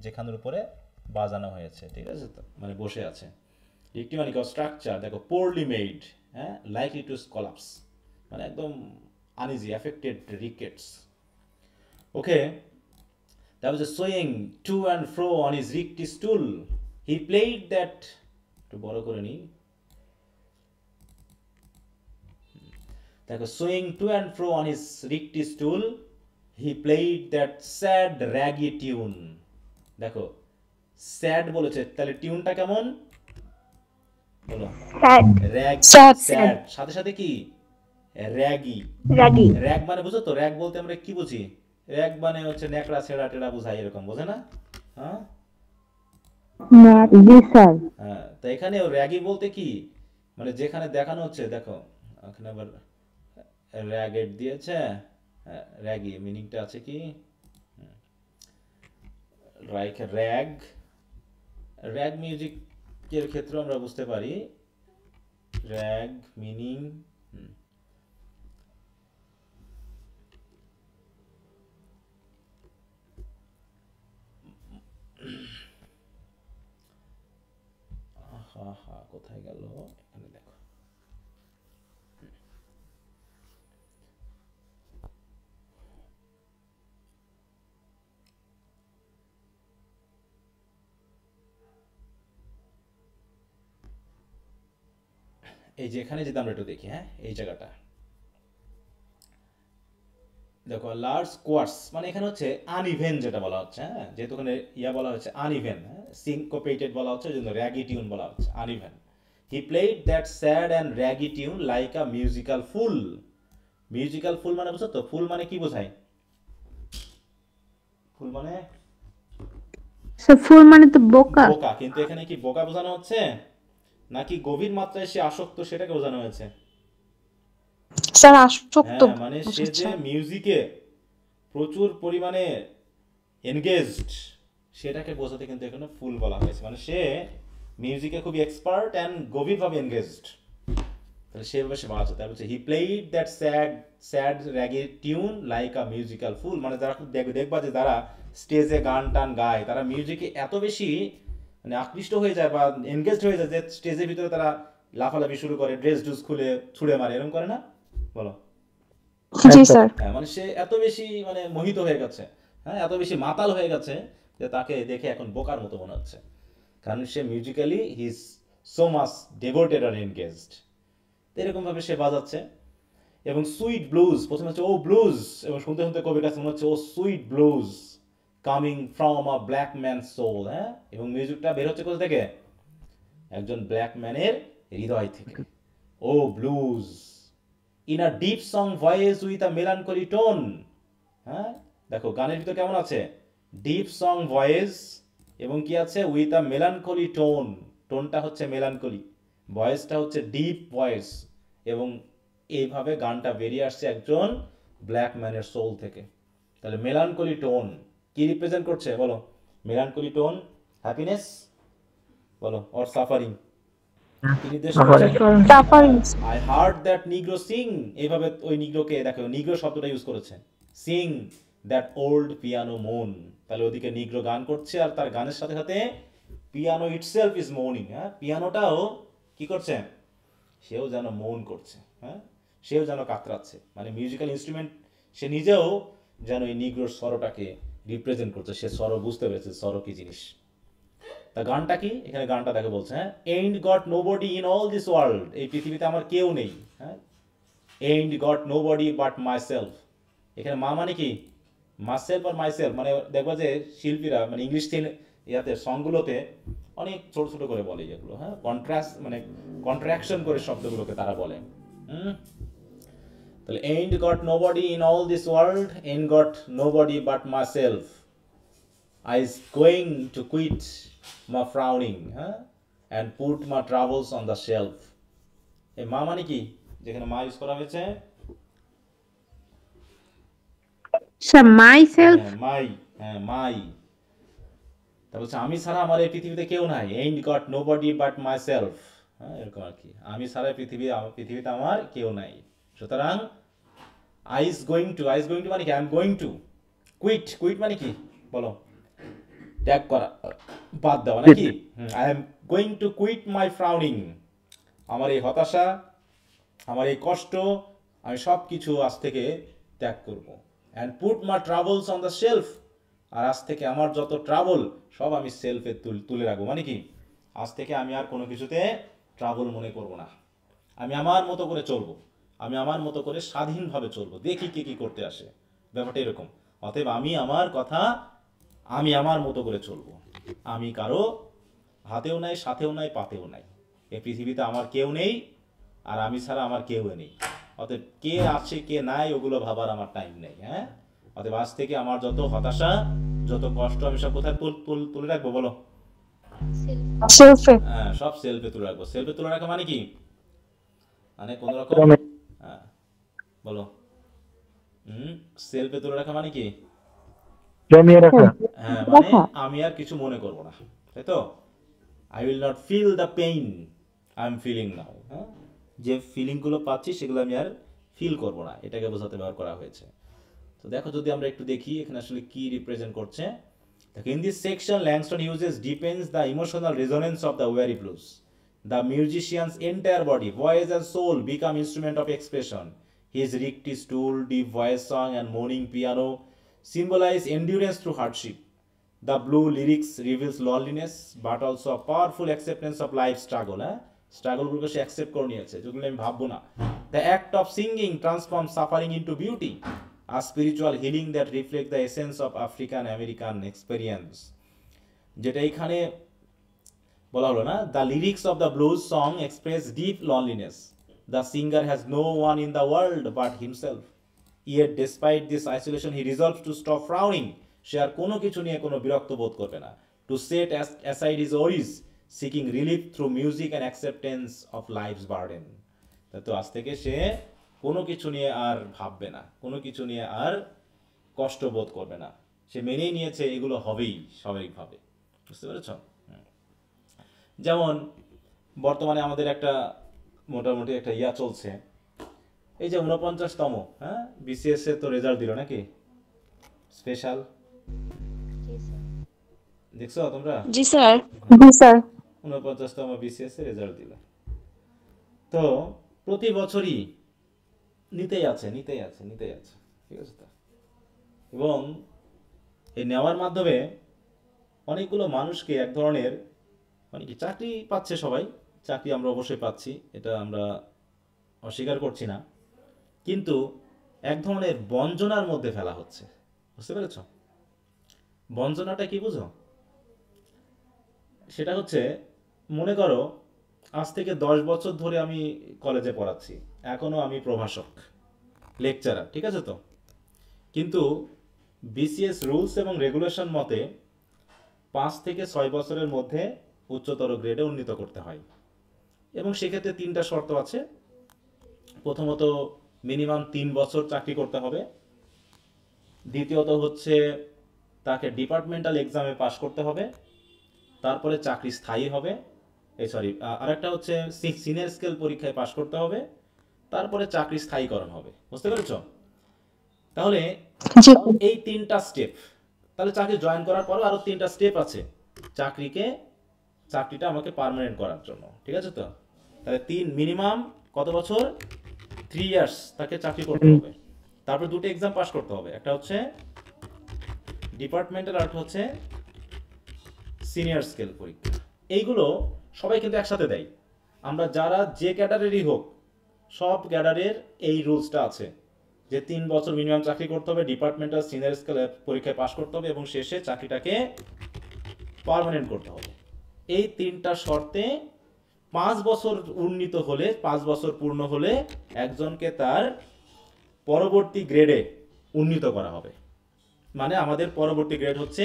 যেখানের উপরে বাজানো হয়েছে, ঠিক আছে তো, মানে বসে আছে। একটি মানে স্ট্রাকচার দেখো poorly made, likely to collapse, মানে একদম uneasy, affected rickets. Okay, that was a swaying to and fro on his rickety stool. He played that, একটু বড় করে নিই, দেখো swaying to and fro on his rickety stool, he played that sad raggy tune। দেখো sad বলেছে, তাহলে টিউনটা কেমন বলো? স্যাড সাথে সাথে কি র্যাগি। র্যাগ মানে বুঝো তো? র্যাগ বলতে আমরা কি বুঝি? র্যাগ মানে হচ্ছে ন্যাকড়া ছেঁড়া টেড়া বুঝাই, এরকম বোঝে না? হ্যাঁ, তো এখানে র্যাগি বলতে কি মানে যেখানে দেখানো হচ্ছে, দেখো এখানে আবার র্যাগেট দিয়েছে, র্যাগি মিনিংটা আছে কি, র্যাগ মিউজিকের ক্ষেত্রে আমরা বুঝতে পারি র্যাগ মিনিং, কোথায় গেল, এখানে দেখো। এই যে এখানে যদি আমরা একটু দেখি, হ্যাঁ এই জায়গাটা দেখো, লার্জ কোয়ার্স মানে এখানে হচ্ছে আনইভেন যেটা বলা হচ্ছে, হ্যাঁ যেহেতু ওখানে বলা হচ্ছে আনইভেন, হ্যাঁ সিনকোপেটেড বলা হচ্ছে, জন্য র্যাগি টিউন বলা হচ্ছে, uneven. He played that sad and raggy tune like a musical fool. Musical fool মানে বুঝছো তো, ফুল মানে কি বোঝায়? ফুল মানে
স্যার ফুল মানে তো বোকা।
বোকা, কিন্তু এখানে কি বোকা বোঝানো হচ্ছে নাকি গভীর মাত্রায় সে আসক্ত সেটাকে বোঝানো হয়েছে?
স্যার আসক্ত
হ্যাঁ, মানে সে যে মিউজিকে প্রচুর পরিমাণে এনগেজড সেটাকে বোঝাতে কিন্তু এখানে ফুল বলা হয়েছে, মানে সে মিউজিকে খুবই এক্সপার্ট অ্যান্ড গভীরভাবে এনগেজড, তাহলে সেভাবে সে বলা হচ্ছে। তাই বলছে he played that sad raggy tune like a musical fool, মানে যারা দেখবা যে যারা স্টেজে গান টান গায় তারা মিউজিকে এত বেশি মানে আকৃষ্ট হয়ে যায় বা এনগেজড হয়ে যায় যে স্টেজের ভিতরে তারা লাফালাফি শুরু করে, ড্রেস ডুস খুলে ছুঁড়ে মারে, এরকম করে না? বলো।
জি স্যার।
হ্যাঁ, মানে সে এত বেশি মানে মোহিত হয়ে গেছে, হ্যাঁ এত বেশি মাতাল হয়ে গেছে যে তাকে দেখে এখন বোকার মতো মনে হচ্ছে, কারণ সে musically he is so much devoted আর এনগেজড। এরকম ভাবে সে বাজাচ্ছে। এবং সুইট ব্লুজ, প্রথমে হচ্ছে ও ব্লুজ, এবং শুনতে শুনতে কবির কাছে মনে হচ্ছে O sweet blues coming from a black man soul, হ্যাঁ এবং মিউজিকটা বের হচ্ছে কোথা থেকে? একজন ব্ল্যাক ম্যানের হৃদয় থেকে। O blues in a deep song voice with a melancholy tone, হ্যাঁ দেখো গানের ভিতর কেমন আছে? ডিপ সং ভয়েস এবং কি আছে? উইথ আ মেলানকলি টোন, টোনটা হচ্ছে মেলানকলি, ভয়েসটা হচ্ছে ডিপ ভয়েস, এবং এইভাবে গানটা বেরিয়ে আসছে একজন ব্ল্যাক ম্যানের সোল থেকে। তাহলে মেলানকলি টোন কি রিপ্রেজেন্ট করছে বলো? মেলানকলি টোন হ্যাপিনেস বলো, অর সাফারিং? কি নির্দেশ করছে?
Suffering.
I hard that নিগ্রো Singh, এইভাবে ওই নিগ্রোকে দেখো, নিগ্রো শব্দটা ইউজ করেছে, সিং দ্যাট ওল্ড পিয়ানো মোন, তাহলে ওদিকে নিগ্রো গান করছে আর তার গানের সাথে সাথে পিয়ানো ইটসেলফ ইজ মোনিং, হ্যাঁ পিয়ানোটাও কি করছে? সেও যেন মৌন করছে, হ্যাঁ সেও যেন কাতরাচ্ছে, মানে মিউজিক্যাল ইনস্ট্রুমেন্ট সে নিজেও যেন এই নিগ্রোর স্বরটাকে রিপ্রেজেন্ট করছে, সে স্বর বুঝতে পেরেছে স্বর কি জিনিস। তা গানটা কি? এখানে গানটা দেখে বলছে, হ্যাঁ ain't got nobody in all this world, এই পৃথিবীতে আমার কেউ নেই, হ্যাঁ ain't got nobody but myself। এখানে মা মানে কি? myself আর myself, মানে দেখবা যে শিল্পীরা মানে ইংলিশ ইয়াতে সংগুলোতে অনেক ছোট ছোট করে বলে এগুলো, হ্যাঁ কন্ট্রাস্ট মানে কন্ট্রাকশন করে শব্দগুলোকে তারা বলে। তাহলে ain't got nobody in all this world, ain't got nobody but myself, I is going to quit my frowning, and put my troubles on the shelf। এই মা মানে কি? যেখানে মা ইউজ করা হয়েছে
স্যার মাই সেলফ।
মাই, তা বলছে আমি ছাড়া আমার এই পৃথিবীতে কেউ নাই, ain't got nobody but myself, হ্যাঁ এরকম আর কি, আমি ছাড়া পৃথিবীতে আমার কেউ নাই। সুতরাং I is going to মানে কি? I am going to quit মানে কি বলো? ত্যাগ করা, বাদ দেওয়া নাকি? I am going to quit my frowning, আমার এই হতাশা, আমার এই কষ্ট, আমি সব কিছু আজ থেকে ত্যাগ করব। and put my troubles on the shelf, আর আজ থেকে আমার যত ট্রাবল সব আমি সেলফে তুলে রাখবো, মানে কি আজ থেকে আমি আর কোনো কিছুতে ট্রাবল মনে করব না, আমি আমার মতো করে চলবো, আমি আমার মতো করে স্বাধীনভাবে চলবো, দেখি কে কি করতে আসে, ব্যাপারটা এরকম। অতএব আমি আমার কথা, আমি আমার মতো করে চলবো, আমি কারো হাতেও নাই, সাথেও নাই, পাতেও নাই, এই পৃথিবীতে আমার কেউ নেই আর আমি ছাড়া আমার কেউ নেই। অতএব কে আছে কে নাই ওগুলো ভাবার আমার টাইম নেই, হ্যাঁ অতএব আজ থেকে আমার যত হতাশা, যত কষ্ট আমি সব কোথায় তুলে রাখবো বলো?
সেলফে।
হ্যাঁ সব সেলফে তুলে রাখবো। সেলফে তুলে রাখা মানে কি? মানে কোন রকম, হ্যাঁ বলো, সেলফে তুলে রাখা মানে কি?
জমিয়ে রাখা।
হ্যাঁ মানে আমি আর কিছু মনে করব না, তাই তো? I will not feel the pain I am feeling now, হ্যাঁ যে ফিলিং গুলো পাচ্ছি সেগুলো আমি আর ফিল করব না, এটাকে বোঝাতে ব্যবহার করা হয়েছে। তো দেখো যদি আমরা একটু দেখি এখানে আসলে কি রিপ্রেজেন্ট করছে। দেখো in this section Langston uses deepens the emotional resonance of the weary blues, The musician's entire body, voice and soul become instrument of expression. His rickety stool, deep voice song and moaning piano symbolize endurance through hardship. The blue lyrics reveals loneliness but also a powerful acceptance of life struggle. Struggle গুলোকে সে accept করে নিয়েছে, যেগুলো আমি ভাববো না। The act of singing transforms suffering into beauty, a spiritual healing that reflects the essence of African American experience. যেটা এখানে বলা হলো না, the lyrics of the blues song express deep loneliness. The singer has no one in the world but himself. Yet despite this isolation he resolves to stop frowning. সে আর কোনো কিছু নিয়ে কোনো বিরক্ত বোধ করবে না। To set aside his worries, seeking relief through music and acceptance of life's burden. তো আজ থেকে সে কোনো কিছু নিয়ে আর ভাববে না, কোনো কিছু নিয়ে আর কষ্ট বোধ করবে না। সে মেনেই নিয়েছে এগুলো হবেই স্বাভাবিকভাবে। বুঝতে পেরেছ? যেমন বর্তমানে আমাদের একটা মোটামুটি একটা চলছে, এই যে 49তম বিসিএস এর তো রেজাল্ট দিল নাকি স্পেশাল, দেখছো তোমরা?
জি স্যার। জি স্যার।
49তম বিসিএস এর রেজাল্ট দিল। তো প্রতি বছরই নিতেই আছে, ঠিক আছে তো? এবং এই নেওয়ার মাধ্যমে অনেকগুলো মানুষকে এক ধরনের মানে কি চাকরি পাচ্ছে, সবাই চাকরি আমরা অবশ্যই পাচ্ছি, এটা আমরা অস্বীকার করছি না, কিন্তু এক ধরনের বঞ্চনার মধ্যে ফেলা হচ্ছে। বুঝতে পেরেছ? বঞ্চনাটা কি বুঝো? সেটা হচ্ছে, মনে করো আজ থেকে 10 বছর ধরে আমি কলেজে পড়াচ্ছি, এখনো আমি প্রভাষক, লেকচারার, ঠিক আছে তো? কিন্তু বিসিএস রুলস এবং রেগুলেশন মতে 5 থেকে 6 বছরের মধ্যে উচ্চতর গ্রেডে উন্নীত করতে হয়, এবং সেক্ষেত্রে 3টা শর্ত আছে। প্রথমত মিনিমাম 3 বছর চাকরি করতে হবে, দ্বিতীয়ত হচ্ছে তাকে ডিপার্টমেন্টাল এক্সামে পাশ করতে হবে, তারপরে চাকরি স্থায়ী হবে, আরেকটা হচ্ছে সিনিয়র স্কেল পরীক্ষায় পাশ করতে হবে, তারপরে চাকরি স্থায়ীকরণ হবে। বুঝতে পেরেছ? তাহলে এই 3টা স্টেপ, তাহলে চাকরি জয়েন করার পরও আরো 3টা স্টেপ আছে চাকরিটা আমাকে পার্মানেন্ট করার জন্য, ঠিক আছে তো? তাহলে মিনিমাম কত বছর? 3 ইয়ার্স তাকে চাকরি করতে হবে, তারপর 2টা এক্সাম পাস করতে হবে, একটা হচ্ছে ডিপার্টমেন্টাল আর একটা হচ্ছে সিনিয়র স্কেল পরীক্ষা। এইগুলো সবাই কিন্তু একসাথে দেয়, আমরা যারা যে ক্যাডারেরই হোক সব ক্যাডারের এই রুলসটা আছে যে 3 বছর মিনিমাম চাকরি করতে হবে, ডিপার্টমেন্টাল সিনিয়র স্কেল পরীক্ষায় পাশ করতে হবে এবং শেষে চাকরিটাকে পার্মানেন্ট করতে হবে। এই 3টা শর্তে 5 বছর উন্নীত হলে, 5 বছর পূর্ণ হলে একজনকে তার পরবর্তী গ্রেডে উন্নীত করা হবে। মানে আমাদের পরবর্তী গ্রেড হচ্ছে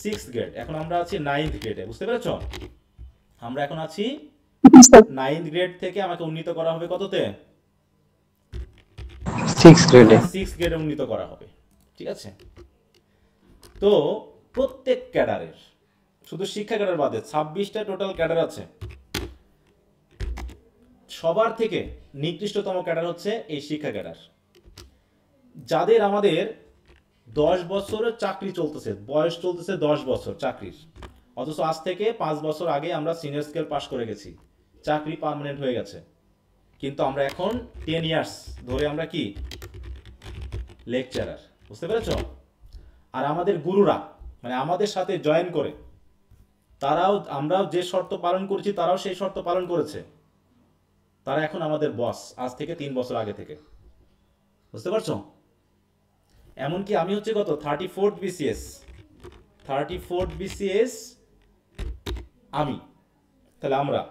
6th গ্রেড, এখন আমরা আছি 9th গ্রেডে। বুঝতে পেরেছ? আমরা এখন আছি 9th গ্রেড থেকে আমাকে উন্নীত করা হবে কততে?
6th গ্রেডে।
6th গ্রেডে উন্নীত করা হবে, ঠিক আছে? তো প্রত্যেক ক্যাডারের, শুধু শিক্ষা ক্যাডার বাদে 26টা টোটাল ক্যাডার আছে, সবার থেকে নিকৃষ্টতম ক্যাডার হচ্ছে এই শিক্ষা ক্যাডার, যাদের আমাদের 10 বছরের চাকরি চলতেছে, বয়স চলতেছে 10 বছর চাকরির, অথচ আজ থেকে 5 বছর আগে আমরা সিনিয়র স্কেল পাস করে গেছি, চাকরি পার্মানেন্ট হয়ে গেছে, কিন্তু আমরা এখন 10 ইয়ার্স ধরে আমরা কি লেকচারার। বুঝতে পেরেছ? আর আমাদের গুরুরা মানে আমাদের সাথে জয়েন করে আমরাও যে শর্ত পালন করেছি তারাও সেই শর্ত পালন করেছে, তারা এখন আমাদের বস আজ থেকে 3 বছর আগে থেকে। বুঝতে পারছো? এমনকি আমি হচ্ছে কত 34th BCS আমি, তাহলে আমরা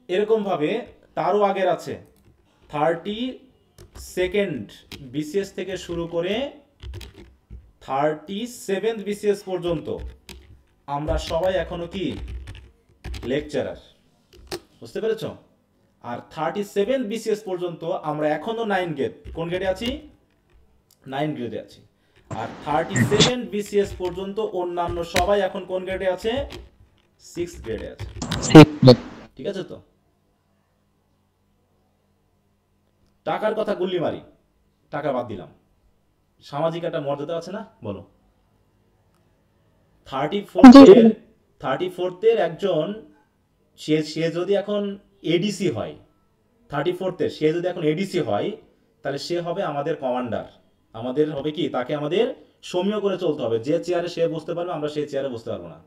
এরকম ভাবে তারও আগের আছে 32nd BCS থেকে শুরু করে 37th BCS পর্যন্ত আমরা সবাই এখনো কি লেকচারার। বুঝতে পেরেছ? আর 37th BCS পর্যন্ত আমরা এখনো 9 গ্রেড, কোন গ্রেডে আছি? 9 গ্রেডে আছি। আর 37th BCS পর্যন্ত অন্যান্য সবাই এখন কোন গ্রেডে আছে? 6th গ্রেডে আছে। ঠিক আছে তো? টাকার কথা গুল্লি মারি, টাকা বাদ দিলাম, সামাজিক একটা মর্যাদা আছে না? বলো। 34th একজন সে যদি এখন এডিসি হয় 34th সে যদি এখন এডিসি হয়, তাহলে সে হবে আমাদের কমান্ডার। আমাদের হবে কি, তাকে আমাদের সমীহ করে চলতে হবে। যে চেয়ারে সে বসতে পারবে, আমরা সেই চেয়ারে বসতে পারবো না।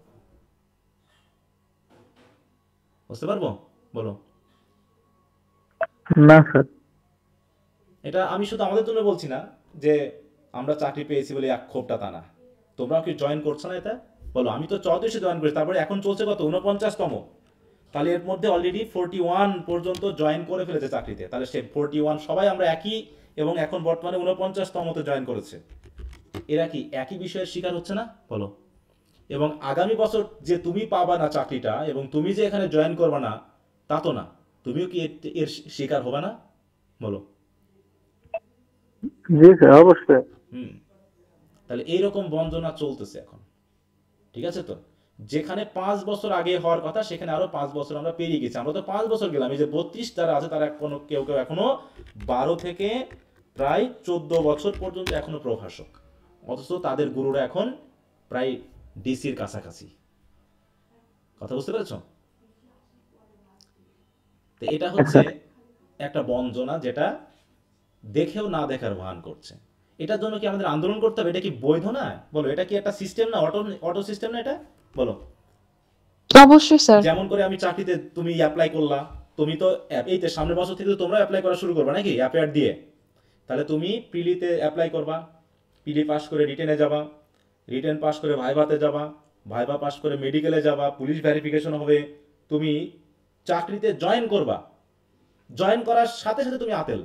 বুঝতে পারবো? বলো।
না স্যার।
এটা আমি শুধু আমাদের জন্য বলছি না যে আমরা চাকরি পেয়েছি বলে এক ক্ষোভটা, তা না। তোমরাও কি জয়েন করছো না এটা? বলো। আমি তো 34 জয়েন করেছি, তারপরে এখন চলছে কত, 49তম। তাহলে এর মধ্যে অলরেডি 41 পর্যন্ত জয়েন করে ফেলেছে চাকরিতে। তাহলে সে 41 সবাই আমরা একই, এবং এখন বর্তমানে 49তমতে জয়েন করেছে। এরা কি একই বিষয়ের শিকার হচ্ছে না? বলো। এবং আগামী বছর যে তুমি পাবা না চাকরিটা, এবং তুমি যে এখানে জয়েন করবে না, তা তো না, তুমিও কি এর শিকার হবে না? বলো।
জি স্যার, অবশ্যই।
তাহলে এইরকম বঞ্চনা চলতেছে এখন। ঠিক আছে? তো যেখানে 5 বছর আগে হওয়ার কথা, সেখানে আরো 5 বছর আমরা পেরিয়ে গেছি। আমরা তো 5 বছর গেলাম। এই যে 32 যারা আছে, তারা কেউ কেউ এখনো 12 থেকে প্রায় 14 বছর পর্যন্ত এখনো প্রভাষক, অথচ তাদের গুরুরা এখন প্রায় ডিসির কাছাকাছি। কথা বুঝতে পেরেছ? তো এটা হচ্ছে একটা বঞ্চনা, যেটা দেখেও না দেখার ভান করছে। এটার জন্য কি আমাদের আন্দোলন করতে হবে? এটা কি বৈধ না? বলো। এটা কি একটা সিস্টেম না? অটো সিস্টেম না এটা? বলো।
অবশ্যই স্যার।
যেমন করে আমি চাকরিতে তুমি অ্যাপ্লাই করলা, তুমি তো এই তো সামনের বছর থেকে তো তোমরা অ্যাপ্লাই করা শুরু করবা নাকি, অ্যাপয়ার দিয়ে। তাহলে তুমি প্রিলিতে অ্যাপ্লাই করবা, প্রিলি পাস করে রিটেনে যাবা, রিটেন পাস করে ভাইভাতে যাবা, ভাইভা পাস করে মেডিকেলে যাবা, পুলিশ ভেরিফিকেশন হবে, তুমি চাকরিতে জয়েন করবা। জয়েন করার সাথে সাথে তুমি আতেল।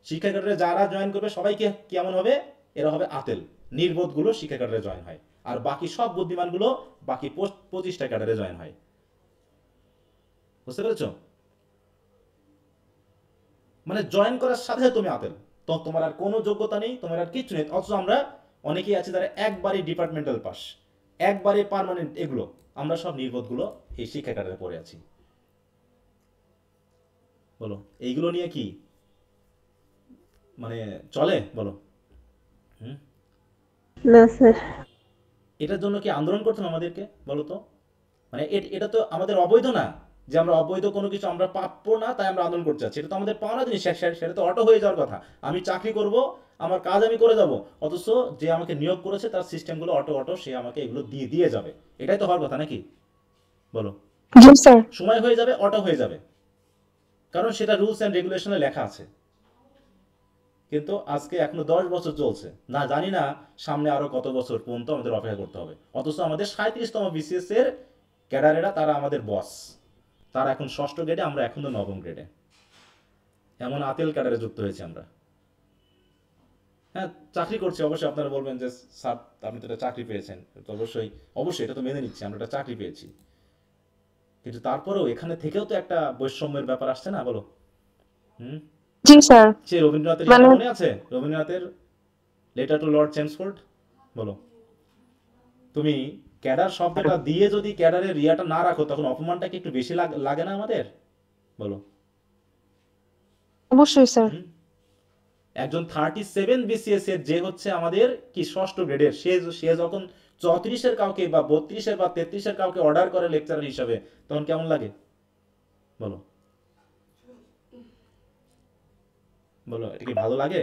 শিক্ষা ক্যাডারে যারা জয়েন করবে সবাইকে কেমন হবে? এরা হবে আতেল। নির্বোধগুলো শিক্ষা ক্যাডারে জয়েন হয়, আর বাকি সব বুদ্ধিমানগুলো বাকি 25টা ক্যাডারে জয়েন হয়। বুঝতে পেরেছো? মানে জয়েন করার সাথে সাথে তুমি আতেল, তো তোমার আর কোনো যোগ্যতা নেই, তোমার আর কিচ্ছু নেই। অথচ আমরা অনেকেই আছে যারা একবারই ডিপার্টমেন্টাল পাস, একবারে পার্মানেন্ট। এগুলো আমরা সব নির্বোধগুলো এই শিক্ষা ক্যাডারে পড়ে আছি। বলো, এইগুলো নিয়ে কি মানে চলে? বলো।
না স্যার।
এটার জন্য কি আন্দোলন করতে হবে আমাদেরকে? বলো তো। মানে এটা তো আমাদের অবৈধ না যে আমরা অবৈধ কোনো কিছু আমরা প্রাপ্য না তাই আমরা আন্দোলন করতে চাচ্ছি। এটা তো আমাদের পাওনা জিনিস, সেটা তো অটো হয়ে যাওয়ার কথা। আমি চাকরি করব, আমার কাজ আমি করে যাব, অথচ যে আমাকে নিয়োগ করেছে তার সিস্টেমগুলো অটো সে আমাকে এগুলো দিয়ে যাবে। এটাই তো হওয়ার কথা নাকি? বলো।
জি স্যার।
সময় হয়ে যাবে, অটো হয়ে যাবে, কারণ সেটা রুলস অ্যান্ড রেগুলেশনে লেখা আছে। কিন্তু আজকে এখনো 10 বছর চলছে না, জানি না সামনে আরো কত বছর পর্যন্ত আমাদের অপেক্ষা করতে হবে। অথচ আমাদের 37তম বিসিএস এর ক্যাডারেরা, তারা আমাদের বস, তারা এখন 6ষ্ঠ গ্রেডে, আমরা এখনো 9ম গ্রেডে। এমন আতেল ক্যাডারে যুক্ত হয়েছে আমরা। হ্যাঁ, চাকরি করছি, অবশ্যই আপনারা বলবেন যে স্যার আপনি তো একটা চাকরি পেয়েছেন, তো অবশ্যই এটা তো মেনে নিচ্ছি, আমরা একটা চাকরি পেয়েছি। কিন্তু তারপরেও এখানে থেকেও তো একটা বৈষম্যের ব্যাপার আসছে না? বলো।
জি স্যার।
সে রবীন্দ্রনাথের মনে আছে? রবীন্দ্রনাথের লেটার টু লর্ড চেমসফোর্ড। বলো। তুমি ক্যাডার শব্দটা দিয়ে যদি ক্যাডারের রিয়াটা না রাখো, তখন অপমানটা কি একটু বেশি লাগে না আমাদের? বলো।
অবশ্যই স্যার।
একজন 37 বিসিএস এর যে হচ্ছে আমাদের কি 6ষ্ঠ গ্রেডের, সে যখন 34-এর কাউকে বা 32-এর বা 33-এর কাউকে অর্ডার করে লেকচারার হিসাবে, তখন কেমন লাগে? বলো। বলো, এটা কি ভালো লাগে?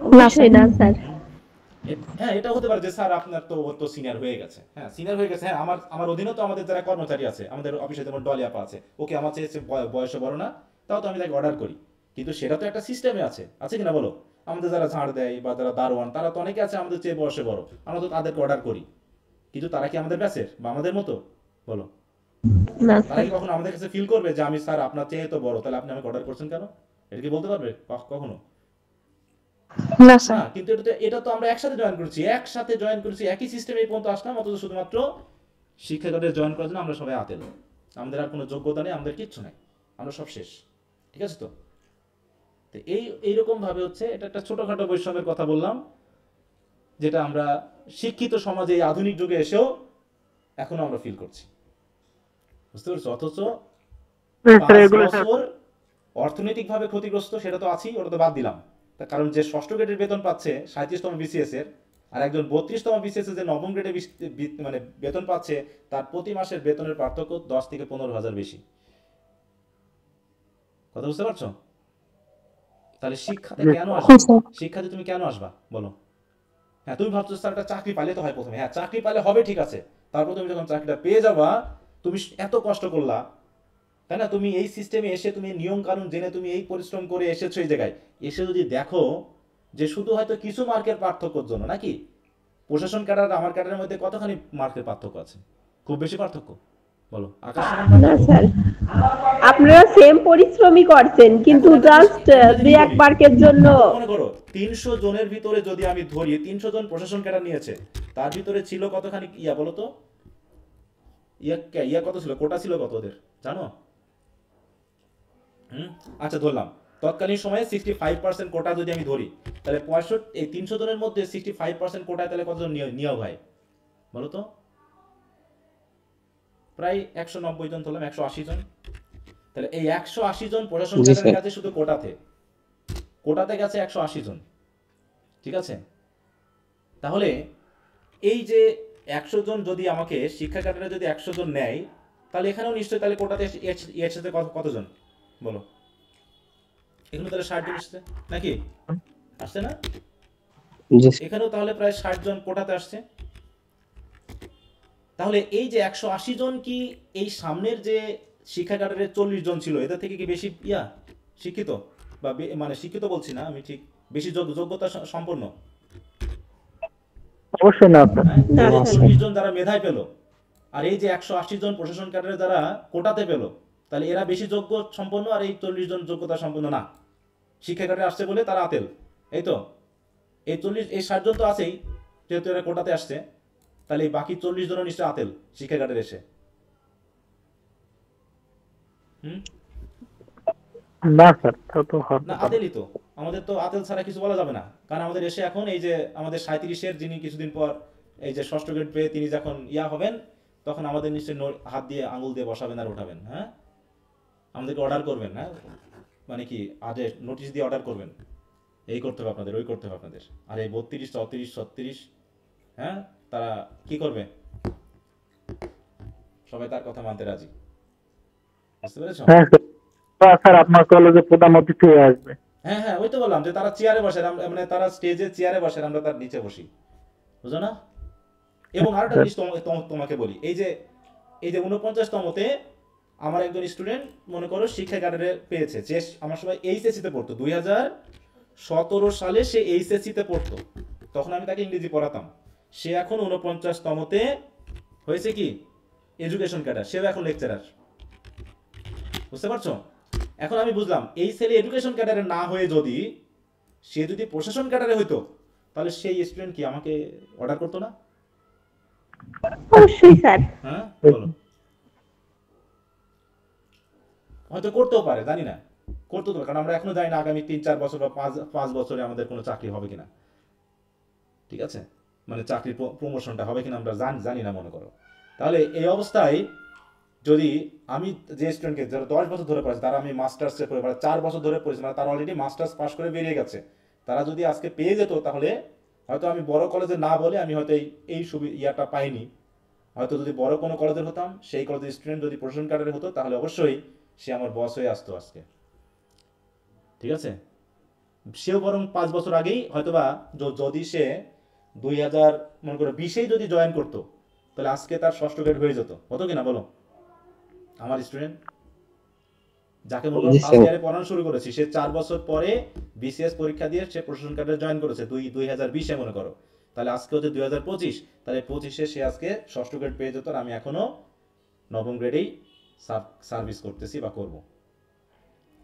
অবশ্যই না স্যার।
হ্যাঁ, এটা হতে পারে যে স্যার আপনার তো সিনিয়র হয়ে গেছে। হ্যাঁ, সিনিয়র হয়ে গেছে। হ্যাঁ, আমার অধীনেও তো আমাদের যারা কর্মচারী আছে, আমাদের অফিসে যেমন ডলি আপা আছে, ওকে আমার চেয়ে বয়সে বড় না, তাও তো আমি তাকে অর্ডার করি। কিন্তু সেটা তো একটা সিস্টেমে আছে কিনা? বলো। আমাদের যারা ঝাড় দেয় বা যারা দারোয়ান, তারা তো অনেকে আছে আমাদের চেয়ে বয়সে বড়, আমরা তো তাদেরকে অর্ডার করি। কিন্তু তারা কি আমাদের ব্যাচের বা আমাদের মতো? বলো।
না
তারা
স্যার।
কি কখনো আমাদের কাছে ফিল করবে যে আমি স্যার আপনার চেয়ে তো বড়, তাহলে আপনি আমাকে অর্ডার করছেন কেন? এটা কি বলতে পারবে কখনো?
না স্যার।
না। কিন্তু এটা তো আমরা একসাথে জয়েন করেছি, একই সিস্টেমে এই পর্যন্ত আসলাম, অথচ শুধুমাত্র শিক্ষা ক্যাডারে জয়েন করার জন্য আমরা সবাই আতেল। আমাদের আর কোনো যোগ্যতা নেই, আমাদের কিচ্ছু নাই, আমরা সব শেষ। ঠিক আছে? তো এইরকম ভাবে হচ্ছে, এটা একটা ছোটখাটো বৈষম্যের কথা বললাম, যেটা আমরা শিক্ষিত সমাজে এই আধুনিক যুগে এসেও এখনো আমরা ফিল করছি। বুঝতে পারছো? অথচ 5 বছর অর্থনৈতিকভাবে ক্ষতিগ্রস্ত, সেটা তো আছেই, ওটা তো বাদ দিলাম। তার কারণ যে 6ষ্ঠ গ্রেডের বেতন পাচ্ছে 37তম বিসিএস এর, আর একজন 32তম বিসিএস যে নবম গ্রেডে মানে বেতন পাচ্ছে, তার প্রতি মাসের বেতনের পার্থক্য 10 থেকে 15,000 বেশি। কথা বুঝতে পারছো? তাহলে শিক্ষাতে কেন আসবে? শিক্ষাতে তুমি কেন আসবা বলো? হ্যাঁ, তুমি ভাবছো স্যার একটা চাকরি পাইলে তো হয় প্রথমে। হ্যাঁ, চাকরি পাইলে হবে, ঠিক আছে। তারপর তুমি যখন চাকরিটা পেয়ে যাবা, তুমি এত কষ্ট করলা, তাই না? তুমি এই সিস্টেমে এসে তুমি নিয়ম কানুন জেনে তুমি এই পরিশ্রম করে এসেছো এই জায়গায়, এসে যদি দেখো যে শুধু হয়তো কিছু মার্কের পার্থক্যর জন্য, নাকি প্রশাসন ক্যাডার আমার ক্যাডারের মধ্যে কতখানি মার্কের পার্থক্য আছে? খুব বেশি পার্থক্য? বলো, আকাশ সমান
না
পার্থক্য?
স্যার, আপনারা সেম পরিশ্রমই করছেন, কিন্তু জাস্ট দুই এক মার্কের জন্য।
মনে করো 300 জনের ভিতরে যদি আমি ধরি, 300 জন প্রশাসন ক্যাডার নিয়েছে, তার ভিতরে ছিল কতখানি ইয়া বলো তো? ইয়া কত ছিল, কোটা ছিল কত ওদের জানো? আচ্ছা ধরলাম তৎকালীন সময়ে 65% কোটা যদি আমি ধরি, তাহলে 65 এই 300 জনের মধ্যে 65% কোটায় তাহলে কতজন নিয়োগ হয় বলো তো? প্রায় 190 জন, ধরলাম 180 জন। তাহলে এই 180 জন প্রশাসন ক্যাডারের কাছে শুধু কোটাতে গেছে 180 জন, ঠিক আছে? তাহলে এই যে 100 জন যদি আমাকে শিক্ষা ক্যাডারে যদি 100 জন নেয়, তাহলে এখানেও নিশ্চয়ই তাহলে কোটাতে এর সাথে কতজন বলো? এখানে তাহলে 60 জন আসছে নাকি? আসছে না? এখানেও তাহলে প্রায় 60 জন কোটাতে আসছে। তাহলে এই যে 180 জন কি এই সামনের যে শিক্ষা ক্যাডারের 40 জন ছিল, এদের থেকে কি বেশি শিক্ষিত? বা মানে শিক্ষিত বলছি না আমি, ঠিক বেশি যোগ্যতা সম্পন্ন?
অবশ্যই না।
40 জন যারা মেধায় পেল, আর এই যে 180 জন প্রশাসন ক্যাডারে যারা কোটাতে পেল, তাহলে এরা বেশি যোগ্য সম্পন্ন, আর এই 40 জন যোগ্যতা সম্পন্ন না। শিক্ষা ক্যাডারে আসছে বলে তারা আতেল, এই তো? এই 60 জন তো আছেই, যেহেতু এরা কোটাতে আসছে, তাহলে এই বাকি 40 জনও নিশ্চয় আতেল শিক্ষা ক্যাডারে এসে।
না স্যার, তা তো হবে
না, আতেলই তো। আমাদের তো আতেল ছাড়া কিছু বলা যাবে না, কারণ আমাদের এসে এখন এই যে আমাদের 37-এর যিনি কিছুদিন পর এই যে 6ষ্ঠ গ্রেড পেয়ে তিনি যখন হবেন, তখন আমাদের নিশ্চয়ই হাত দিয়ে আঙুল দিয়ে বসাবেন আর উঠাবেন। হ্যাঁ, আমাদেরকে অর্ডার করবেন। হ্যাঁ, মানে কি আদেশ নোটিশ দিয়ে অর্ডার করবেন, এই করতে হবে আপনাদের, ওই করতে হবে আপনাদের। আর এই 32, 34, 36, হ্যাঁ, তারা কি করবে? সবাই তার কথা মানতে রাজি। বুঝতে পেরেছো?
হ্যাঁ স্যার, আপনার কলেজে প্রধান অতিথি আসবে।
হ্যাঁ হ্যাঁ, ওই তো বললাম যে তারা চেয়ারে বসে, মানে তারা স্টেজে চেয়ারে বসে, আমরা তার নিচে বসি, বুঝো না? এবং আরেকটা জিনিস তোমাকে বলি, এই যে 49তমতে আমার একজন স্টুডেন্ট মনে করো শিক্ষা ক্যাডারে পেয়েছে, যে আমার সময় এইচএসসি তে পড়তো, 2017 সালে সে এইচএসসি তে পড়তো, তখন আমি তাকে ইংরেজি পড়াতাম। সে এখন 49তমতে হয়েছে কি এডুকেশন ক্যাডার, সেও এখন লেকচারার। বুঝতে পারছো? এখন আমি বুঝলাম এই ছেলে এডুকেশন ক্যাডারে না হয়ে যদি সে যদি প্রশাসন ক্যাডারে হইতো, তাহলে সেই স্টুডেন্ট কি আমাকে অর্ডার করতো না?
অবশ্যই স্যার।
হ্যাঁ বলো, হয়তো করতেও পারে, জানি না, করতে তো, কারণ আমরা এখনো জানি না আগামী 3-4 বছর বা 5 বছরে আমাদের কোনো চাকরি হবে কিনা, ঠিক আছে? মানে চাকরির প্রমোশনটা হবে কিনা আমরা জানি না মনে করো। তাহলে এই অবস্থায় যদি আমি যে স্টুডেন্টকে যারা 10 বছর ধরে পড়েছে, তারা আমি মাস্টার্সে পড়ে, 4 বছর ধরে পড়েছি, মানে তারা অলরেডি মাস্টার্স পাস করে বেরিয়ে গেছে, তারা যদি আজকে পেয়ে যেত, তাহলে হয়তো আমি বড় কলেজে না বলে আমি হয়তো এই ইয়াটা পাইনি। হয়তো যদি বড় কোনো কলেজের হতাম, সেই কলেজের স্টুডেন্ট যদি প্রশাসন ক্যাডারে হতো, তাহলে অবশ্যই সে আমার বস হয়ে আসতো আজকে, ঠিক আছে? সেও বরং 5 বছর আগেই হয়তোবা যদি সে 2020-এই যদি জয়েন করতো, তাহলে আজকে তার 6ষ্ঠ গ্রেড হয়ে যেত, হতো কিনা বলো? আমার স্টুডেন্ট যাকে মনে করো ফার্স্ট ইয়ারে পড়ানো শুরু করেছি, সে 4 বছর পরে বিসিএস পরীক্ষা দিয়ে সে প্রশাসন ক্যাডারে জয়েন করেছে 2020-এ মনে করো, তাহলে আজকে হচ্ছে 2025, তাহলে 25-এ সে আজকে 6ষ্ঠ গ্রেড পেয়ে যেত, আর আমি এখনো 9ম গ্রেডেই সার্ভিস করতেছি বা করব।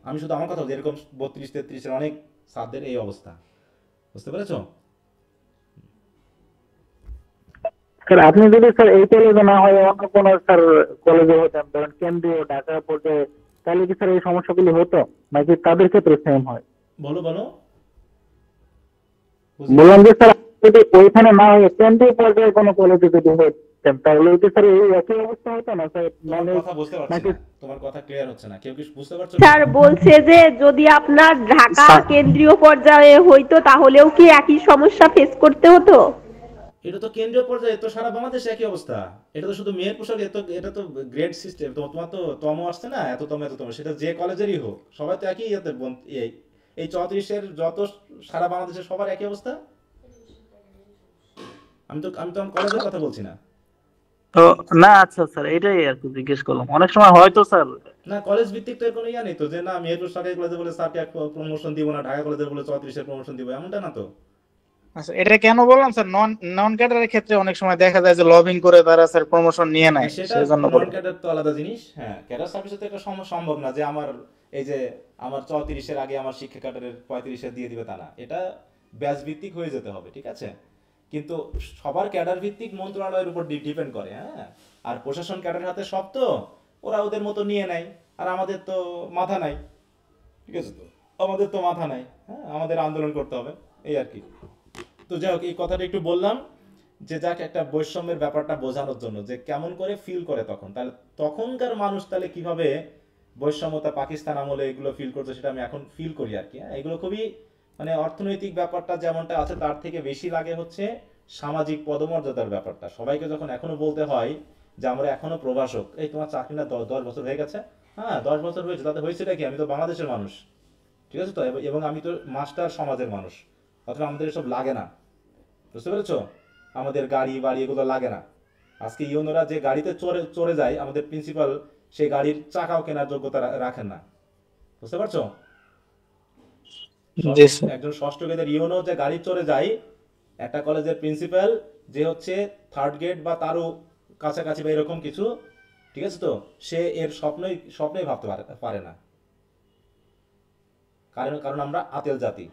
আমি শুধু আমার কথা বলছি, এরকম 32-33-এর অনেক স্যারদের এই অবস্থা। বুঝতে পেরেছো?
স্যার আপনি যদি স্যার এই কলেজে না হয় অন্য কোনো স্যার কলেজে হতেন, ধরেন কেন্দ্রীয় ঢাকা পর্যায়ে, তাহলে কি স্যার এই সমস্যাগুলি হতো, নাকি তাদের ক্ষেত্রে সেম হয়?
বলো
বললাম যে স্যার যদি ওইখানে না হয় কেন্দ্রীয় পর্যায়ে কোনো কলেজে যদি হতেন, তাহলে কি স্যার এই একই অবস্থা হতো না স্যার? মানে
কথা বুঝতে পারছি না, তোমার কথা ক্লিয়ার হচ্ছে না, কেউ কি বুঝতে পারছো?
স্যার বলছে যে যদি আপনার ঢাকা কেন্দ্রীয় পর্যায়ে হইতো, তাহলেও কি একই সমস্যা ফেস করতে হতো?
এটা তো কেন্দ্রীয় পর্যায়ে, তো সারা বাংলাদেশে একই অবস্থা। এটা তো শুধু মেয়ের পোশাক, এটা তো গ্রেড সিস্টেম। তোমার তো তম আসছে না, এত তম এত তম, সেটা যে কলেজেরই হোক, সবাই তো একই ইয়েতে এই এই 34-এর যত সারা বাংলাদেশের সবার একই অবস্থা। আমি তো আমার কলেজের কথা বলছি না।
তো না, আচ্ছা স্যার, এটাই আর কি জিজ্ঞেস করলাম। অনেক সময় হয়তো স্যার,
না, কলেজ ভিত্তিক তো এর কোনো ইয়া নেই তো, যে না মেহেরপুর সরকারি কলেজে বলে স্যারকে প্রমোশন দিব না, ঢাকা কলেজে বলে 34-এর প্রমোশন দিব, এমনটা না তো।
আচ্ছা, এটা কেন বললাম স্যার, নন নন ক্যাডারের ক্ষেত্রে অনেক সময় দেখা যায় যে লবিং করে তারা স্যার প্রমোশন নিয়ে নেয়,
সেটা
সেজন্য
নন
বললাম।
ক্যাডার তো আলাদা জিনিস। হ্যাঁ, ক্যাডার সার্ভিসে তো এটা সম্ভব না যে আমার এই যে আমার 34-এর আগে আমার শিক্ষা ক্যাডারের 35-এ দিয়ে দিবে, তা না। এটা ব্যাচ ভিত্তিক হয়ে যেতে হবে, ঠিক আছে। কিন্তু সবার ক্যাডার ভিত্তিক মন্ত্রণালয়ের উপর ডিপেন্ড করে। হ্যাঁ, আর প্রশাসন ক্যাডার হাতে সব, তো ওরা ওদের মতো নিয়ে নেয়। আর আমাদের তো মাথা নাই, ঠিক আছে, তো আমাদের তো মাথা নাই। হ্যাঁ, আমাদের আন্দোলন করতে হবে, এই আর কি। তো যাই হোক, এই কথাটা একটু বললাম যে যাক একটা বৈষম্যের ব্যাপারটা বোঝানোর জন্য, যে কেমন করে ফিল করে তখন, তাহলে তখনকার মানুষ তাহলে কিভাবে বৈষম্যতা পাকিস্তান আমলে এগুলো ফিল করতো, সেটা আমি এখন ফিল করি আর কি। হ্যাঁ, এগুলো খুবই মানে অর্থনৈতিক ব্যাপারটা যেমনটা আছে তার থেকে বেশি লাগে হচ্ছে সামাজিক পদমর্যাদার ব্যাপারটা। সবাইকে যখন এখনো বলতে হয় যে আমরা এখনো প্রবাসক, এই তোমার চাকরি না 10 বছর হয়ে গেছে, হ্যাঁ 10 বছর হয়েছে, তাতে হয়েছেটা কি, আমি তো বাংলাদেশের মানুষ, ঠিক আছে তো, এবং আমি তো মাস্টার সমাজের মানুষ, অথবা আমাদের এসব লাগে না, বুঝতে পেরেছো? আমাদের গাড়ি বাড়ি এগুলো লাগে না। আজকে ইউনোরা যে গাড়িতে চড়ে চড়ে যায়, আমাদের প্রিন্সিপাল সেই গাড়ির চাকাও কেনার যোগ্যতা রাখেন না, বুঝতে পারছো?
জি স্যার।
একজন ষষ্ঠ গ্রেডের ইউনো যে গাড়ি চড়ে যায়, একটা কলেজের প্রিন্সিপাল যে হচ্ছে 3rd গ্রেড বা তারও কাছাকাছি বা এরকম কিছু, ঠিক আছে তো, সে এর স্বপ্নই ভাবতে পারে না। কারণ আমরা আতেল জাতি,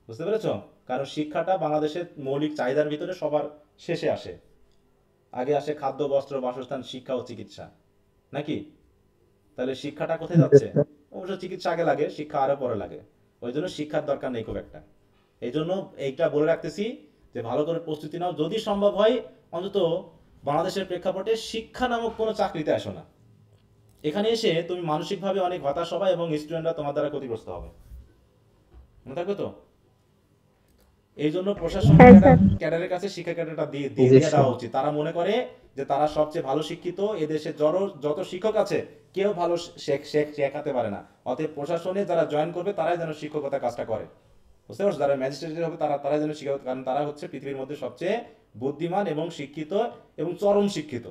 বুঝতে পেরেছো? কারণ শিক্ষাটা বাংলাদেশের মৌলিক চাহিদার ভিতরে সবার শেষে আসে। আগে আসে খাদ্য, বস্ত্র, বাসস্থান, শিক্ষা ও চিকিৎসা, নাকি? তাহলে শিক্ষাটা কোথায় যাচ্ছে? অবশ্য চিকিৎসা আগে লাগে, শিক্ষা আরো পরে লাগে। ওই জন্য শিক্ষার দরকার নেই খুব একটা। এই জন্য এইটা বলে রাখতেছি যে ভালো করে প্রস্তুতি নাও, যদি সম্ভব হয় অন্তত বাংলাদেশের প্রেক্ষাপটে শিক্ষা নামক কোনো চাকরিতে আসো না। এখানে এসে তুমি মানসিকভাবে অনেক হতাশ হবে এবং স্টুডেন্টরা তোমার দ্বারা ক্ষতিগ্রস্ত হবে, মনে থাকবে তো? এই জন্য প্রশাসন ক্যাডারের কাছে শিক্ষা ক্যাডারটা দিয়ে দেওয়া উচিত। তারা মনে করে যে তারা সবচেয়ে ভালো শিক্ষিত, এদেশে যত শিক্ষক আছে কেউ ভালো শেখাতে পারে না, অতএব প্রশাসনে যারা জয়েন করবে তারাই যেন শিক্ষকতা কাজটা করে, বুঝতে পারছো? যারা ম্যাজিস্ট্রেট হবে তারাই যেন শিক্ষক, কারণ তারা হচ্ছে পৃথিবীর মধ্যে সবচেয়ে বুদ্ধিমান এবং শিক্ষিত এবং চরম শিক্ষিত,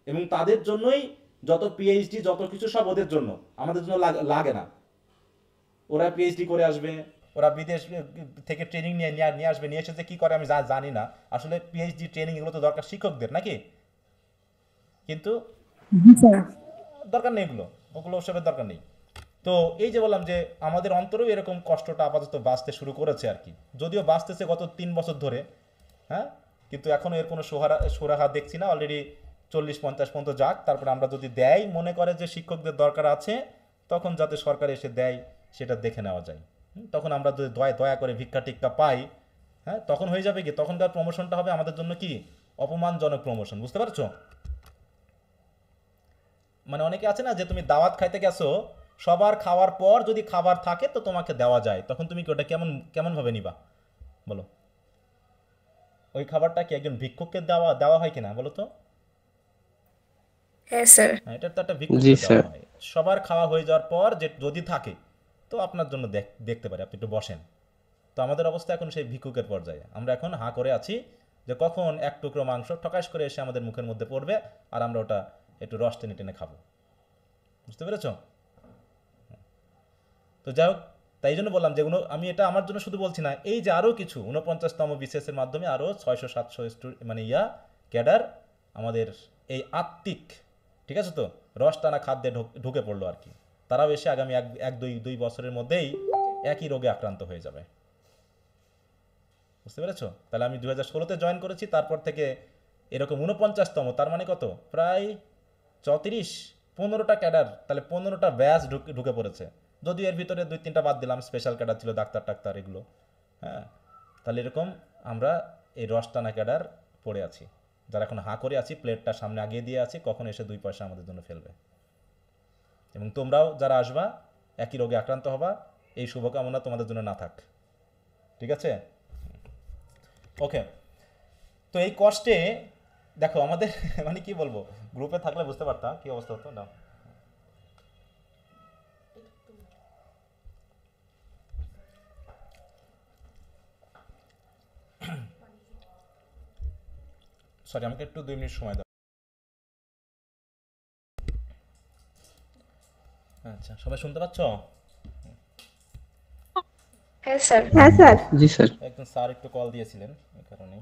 এবং তাদের জন্যই যত পিএইচডি যত কিছু সব ওদের জন্য, আমাদের জন্য লাগে না। ওরা পিএইচডি করে আসবে, ওরা বিদেশ থেকে ট্রেনিং নিয়ে আসবে, নিয়ে এসে যে কি করে আমি জানি না। আসলে পিএইচডি ট্রেনিং এগুলো তো দরকার শিক্ষকদের, নাকি? কিন্তু দরকার নেই ওগুলো ওসবের দরকার নেই। তো এই যে বললাম যে আমাদের অন্তরেও এরকম কষ্টটা আপাতত বাঁচতে শুরু করেছে আর কি, যদিও বাঁচতেছে গত 3 বছর ধরে। হ্যাঁ, কিন্তু এখনো এর কোনো সুরাহা দেখছি না। অলরেডি 40-50 পর্যন্ত যাক, তারপরে আমরা যদি দেয় মনে করে যে শিক্ষকদের দরকার আছে, তখন যাতে সরকার এসে দেয় সেটা দেখে নেওয়া যায়। তখন আমরা যদি দয়া করে ভিক্ষা টিক্কা পাই, হ্যাঁ, তখন হয়ে যাবে কি, তখনকার প্রমোশনটা হবে আমাদের জন্য কি অপমানজনক প্রমোশন, বুঝতে পারছো? মানে অনেকে আছে না যে তুমি দাওয়াত খাইতে গেছো, সবার খাওয়ার পর যদি খাবার থাকে তো তোমাকে দেওয়া যায়, তখন তুমি কি ওটা কেমন ভাবে নিবা বলো? ওই খাবারটা কি একজন ভিক্ষুককে দেওয়া হয় কিনা বলো তো?
হ্যাঁ স্যার।
এটা তো একটা ভিক্ষুককে দেওয়া হয়। সবার খাওয়া হয়ে যাওয়ার পর যে যদি থাকে তো আপনার জন্য দেখতে পারে, আপনি একটু বসেন। তো আমাদের অবস্থা এখন সেই ভিক্ষুকের পর্যায়ে। আমরা এখন হাঁ করে আছি যে কখন এক টুকরো মাংস ঠকাশ করে এসে আমাদের মুখের মধ্যে পড়বে আর আমরা ওটা একটু রস টেনে টেনে খাবো, বুঝতে পেরেছ? তো যাই হোক, তাই জন্য বললাম যেগুলো আমি এটা আমার জন্য শুধু বলছি না, এই যে আরও কিছু 49তম বিসিএসের মাধ্যমে আরও 600-700 মানে ক্যাডার আমাদের এই আত্মিক, ঠিক আছে তো, রস টানা খাদ্যে ঢুকে পড়লো আর কি। তারাও এসে আগামী 1-2 বছরের মধ্যেই একই রোগে আক্রান্ত হয়ে যাবে, বুঝতে পেরেছো? তাহলে আমি 2016-তে জয়েন করেছি, তারপর থেকে এরকম 49তম, তার মানে কত, প্রায় 15টা ক্যাডার, তাহলে 15টা ব্যাচ ঢুকে পড়েছে। যদিও এর ভিতরে 2-3টা বাদ দিলাম, স্পেশাল ক্যাডার ছিল, ডাক্তার এগুলো। হ্যাঁ, তাহলে এরকম আমরা এই রস টানা ক্যাডার পড়ে আছি, যারা এখন হাঁ করে আছি, প্লেটটা সামনে আগিয়ে দিয়ে আছি, কখন এসে 2 পয়সা আমাদের জন্য ফেলবে। এবং তোমরাও যারা আসবা একই রোগে আক্রান্ত হবা, এই শুভকামনা তোমাদের জন্য না থাক, ঠিক আছে? ওকে, তো এই কষ্টে দেখো আমাদের মানে কি বলবো, গ্রুপে থাকলে বুঝতে পারতাম কি অবস্থা হতো না। সরি, আমাকে একটু 2 মিনিট সময় দাও। আচ্ছা, সবাই শুনতে পাচ্ছ?
হ্যাঁ স্যার।
হ্যাঁ স্যার।
জি স্যার।
একজন স্যার একটু কল দিয়েছিলেন, এই কারণে।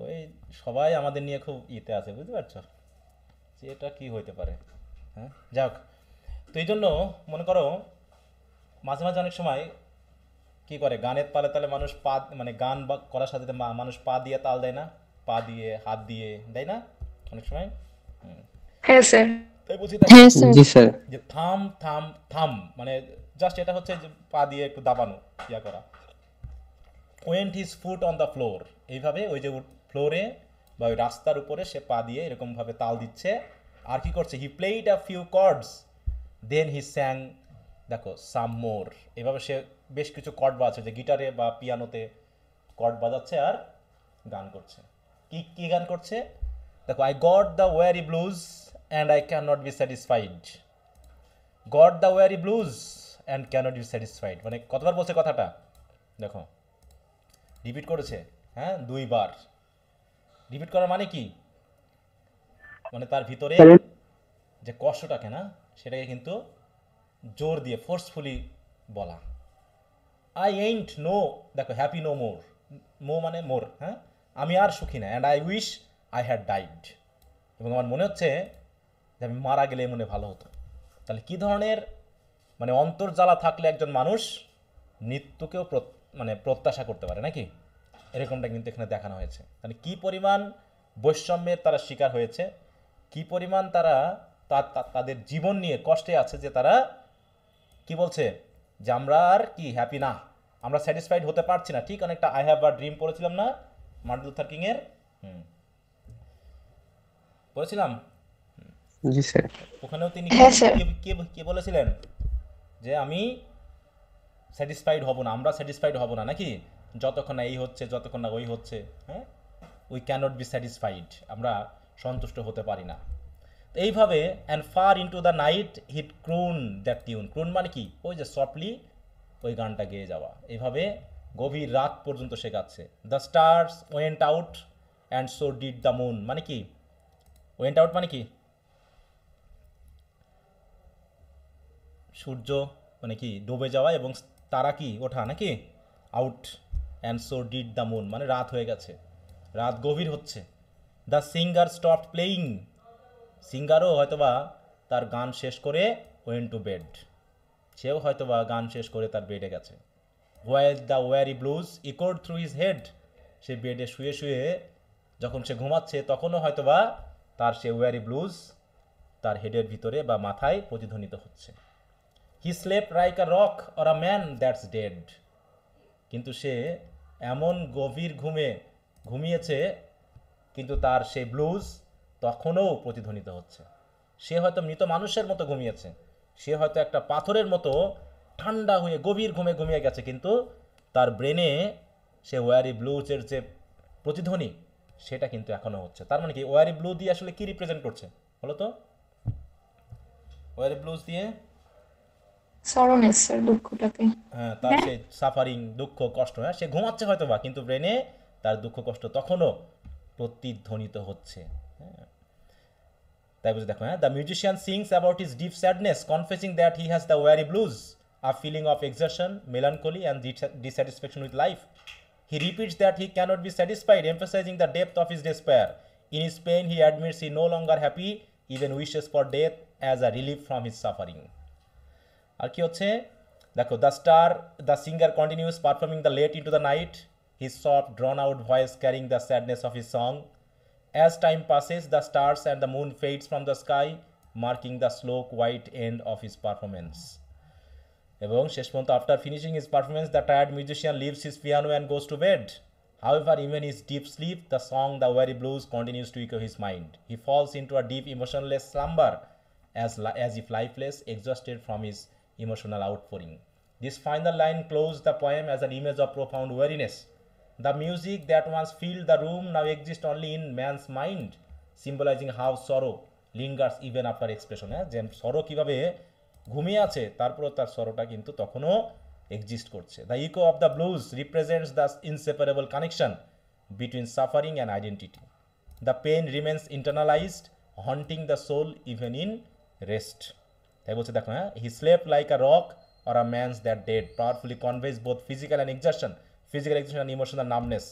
ওই সবাই আমাদের নিয়ে খুব ইতে আছে, বুঝতে পারছো যে এটা কি হইতে পারে। হ্যাঁ, যাক, তো এই জন্য মনে করো মাঝে মাঝে অনেক সময় কি করে, গানের তালে তালে মানুষ পা, মানে গান বা করার সাথে সাথে মানুষ পা দিয়ে তাল দেয় না, পা দিয়ে হাত দিয়ে দেয় না অনেক সময়।
হ্যাঁ স্যার।
তাই বুঝি
হ্যাঁ স্যার।
জি স্যার।
যে থাম থাম থাম, মানে জাস্ট এটা হচ্ছে যে পা দিয়ে একটু দাবানো, ইয়া করা। Went his foot on the floor, এইভাবে ওই যে ফ্লোরে বা ওই রাস্তার উপরে সে পা দিয়ে এরকমভাবে তাল দিচ্ছে। আর কি করছে, he played a few chords then he sang, দেখো সাম মোর, এভাবে সে বেশ কিছু কর্ড বাজাচ্ছে, যে গিটারে বা পিয়ানোতে কর্ড বাজাচ্ছে আর গান করছে। কি কি গান করছে দেখো, I got the weary blues and I can not be satisfied. Got the weary blues and can not be satisfied, মানে কতবার বলছে কথাটা দেখো, রিপিট করেছে। হ্যাঁ, 2 বার রিপিট করার মানে কি, মানে তার ভিতরে যে কষ্টটাকে না, সেটাকে কিন্তু জোর দিয়ে ফোর্সফুলি বলা। আই এইন্ট নো, দেখো হ্যাপি নো মোর, মানে মোর, হ্যাঁ, আমি আর সুখী না। And I wish I had died, এবং আমার মনে হচ্ছে যে আমি মারা গেলে মনে ভালো হতো। তাহলে কি ধরনের মানে অন্তর্জ্বালা থাকলে একজন মানুষ মৃত্যুকেও মানে প্রত্যাশা করতে পারে নাকি, এরকমটা কিন্তু এখানে দেখানো হয়েছে। মানে কি পরিমাণ বৈষম্যের তারা শিকার হয়েছে, কি পরিমাণ তারা তাদের জীবন নিয়ে কষ্টে আছে, যে তারা কি বলছে যে আমরা আর কি হ্যাপি না, আমরা স্যাটিসফাইড হতে পারছি না। ঠিক অনেকটা আই হ্যাভ আ ড্রিম পড়েছিলাম না মার্টিন লুথার কিং এর, পড়েছিলাম।
জি স্যার।
ওখানেও তিনি
হ্যাঁ স্যার।
কি বলেছিলেন যে আমি স্যাটিসফাইড হব না, আমরা স্যাটিসফাইড হব না নাকি, যতক্ষণ না এই হচ্ছে, যতক্ষণ না ওই হচ্ছে। হ্যাঁ, উই ক্যানট বি স্যাটিসফাইড, আমরা সন্তুষ্ট হতে পারি না। তো এইভাবে and far into the night he croon that tune, croon মানে কি, ওই যে সফটলি ওই গানটা গেয়ে যাওয়া। এইভাবে গভীর রাত পর্যন্ত সে গাচ্ছে। The stars went out and so did the moon, মানে কি ওয়েন্ট আউট মানে কি, সূর্য মানে কি ডুবে যাওয়া, এবং তারা কি ওঠা নাকি, out. And so did the moon মানে রাত হয়ে গেছে, রাত গভীর হচ্ছে। দ্য সিঙ্গার স্টপড প্লেয়িং, সিঙ্গারও হয়তোবা তার গান শেষ করে ওয়েন্ট টু বেড, সেও হয়তোবা গান শেষ করে তার বেডে গেছে। While the weary blues echoed through his head, সে বেডে শুয়ে শুয়ে যখন সে ঘুমাচ্ছে তখনও হয়তোবা তার সে ওয়ারি ব্লুজ তার হেডের ভিতরে বা মাথায় প্রতিধ্বনিত হচ্ছে। He slept like a rock or a man that's dead, কিন্তু সে এমন গভীর ঘুমিয়েছে কিন্তু তার সেই ব্লুজ তখনও প্রতিধ্বনিত হচ্ছে। সে হয়তো মৃত মানুষের মতো ঘুমিয়েছে, সে হয়তো একটা পাথরের মতো ঠান্ডা হয়ে গভীর ঘুমিয়ে গেছে, কিন্তু তার ব্রেনে সে ওয়ারি ব্লুজের যে প্রতিধ্বনি সেটা কিন্তু এখনো হচ্ছে। তার মানে কি, ওয়ারি ব্লু দিয়ে আসলে কি রিপ্রেজেন্ট করছে বলো তো, ওয়ারি ব্লুজ দিয়ে
সরনেস স্যার, দুঃখটাকে।
হ্যাঁ, তার সেই সাফারিং, দুঃখ কষ্ট। হ্যাঁ, সে ঘুমাচ্ছে হয়তো বা, কিন্তু ব্রেনে তার দুঃখ কষ্ট তখনও প্রতিধ্বনিত হচ্ছে। হ্যাঁ, তাই বুঝে দেখো। হ্যাঁ, the musician sings about his deep sadness confessing that he has the weary blues, a feeling of exertion, melancholy and dissatisfaction with life. He repeats that he cannot be satisfied, emphasizing the depth of his despair. In his pain, he admits he no longer happy, even wishes for death as a relief from his suffering. আর কি হচ্ছে দেখো, the singer continues performing the late into the night, his soft drawn out voice carrying the sadness of his song. As time passes, the stars and the moon fades from the sky, marking the slow, quiet end of his performance. এবং শেষ পর্যন্ত, after finishing his performance, the tired musician leaves his piano and goes to bed. However, even in his deep sleep, the song "The Weary Blues" continues to echo his mind. He falls into a deep, emotionless slumber, as if lifeless, exhausted from his emotional outpouring. This final line closed the poem as an image of profound weariness. The music that once filled the room now exists only in man's mind, symbolizing how sorrow lingers even after expression. যে sorrow কিভাবে ঘুমিয়ে আছে তারপরও তার sorrowটা কিন্তু তখনও exist করছে. The echo of the blues represents the inseparable connection between suffering and identity. The pain remains internalized, haunting the soul even in rest. তাই বলছে দেখো, হ্যাঁ, he slept like a rock or a man's that dead powerfully conveys both physical and emotional numbness.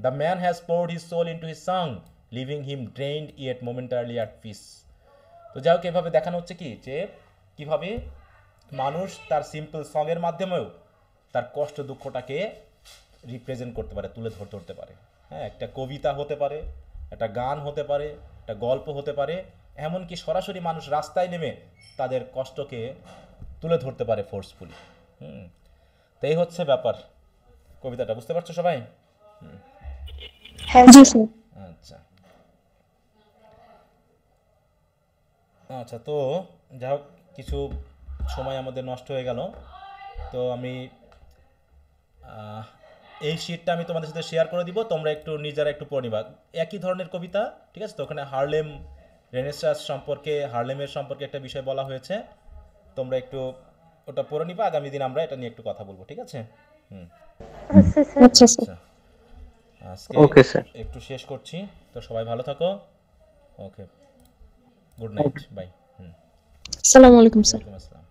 The man has poured his soul into his song, leaving him drained yet momentarily at peace. তো যাই হোক, এভাবে দেখানো হচ্ছে কি যে কিভাবে মানুষ তার সিম্পল সঙের মাধ্যমেও তার কষ্ট দুঃখটাকে রিপ্রেজেন্ট করতে পারে, তুলে ধরতে পারে। হ্যাঁ, একটা কবিতা হতে পারে, একটা গান হতে পারে, একটা গল্প হতে পারে, এমনকি সরাসরি মানুষ রাস্তায় নেমে তাদের কষ্টকে তুলে ধরতে পারে ফোর্সফুলি। তো এই হচ্ছে ব্যাপার। কবিতাটা বুঝতে পারছো সবাই?
জি স্যার।
আচ্ছা আচ্ছা, তো যাই হোক, কিছু সময় আমাদের নষ্ট হয়ে গেল। তো আমি এই শিটটা আমি তোমাদের সাথে শেয়ার করে দিব, তোমরা একটু নিজেরা একটু পড়ে নিবা। একই ধরনের কবিতা, ঠিক আছে? তো ওখানে হার্লেম রেনেসাঁস সম্পর্কে, হার্লেমের সম্পর্কে একটা বিষয় বলা হয়েছে, তোমরা একটু ওটা পড়ে নিবা। আগামী দিন আমরা এটা নিয়ে একটু কথা বলবো, ঠিক আছে?
আচ্ছা স্যার।
আজকে
ওকে স্যার।
একটু শেষ করছি, তো সবাই ভালো থাকো। ওকে, গুড নাইট, বাই।
আসসালামু আলাইকুম স্যার।
ওয়ালাইকুম আসসালাম।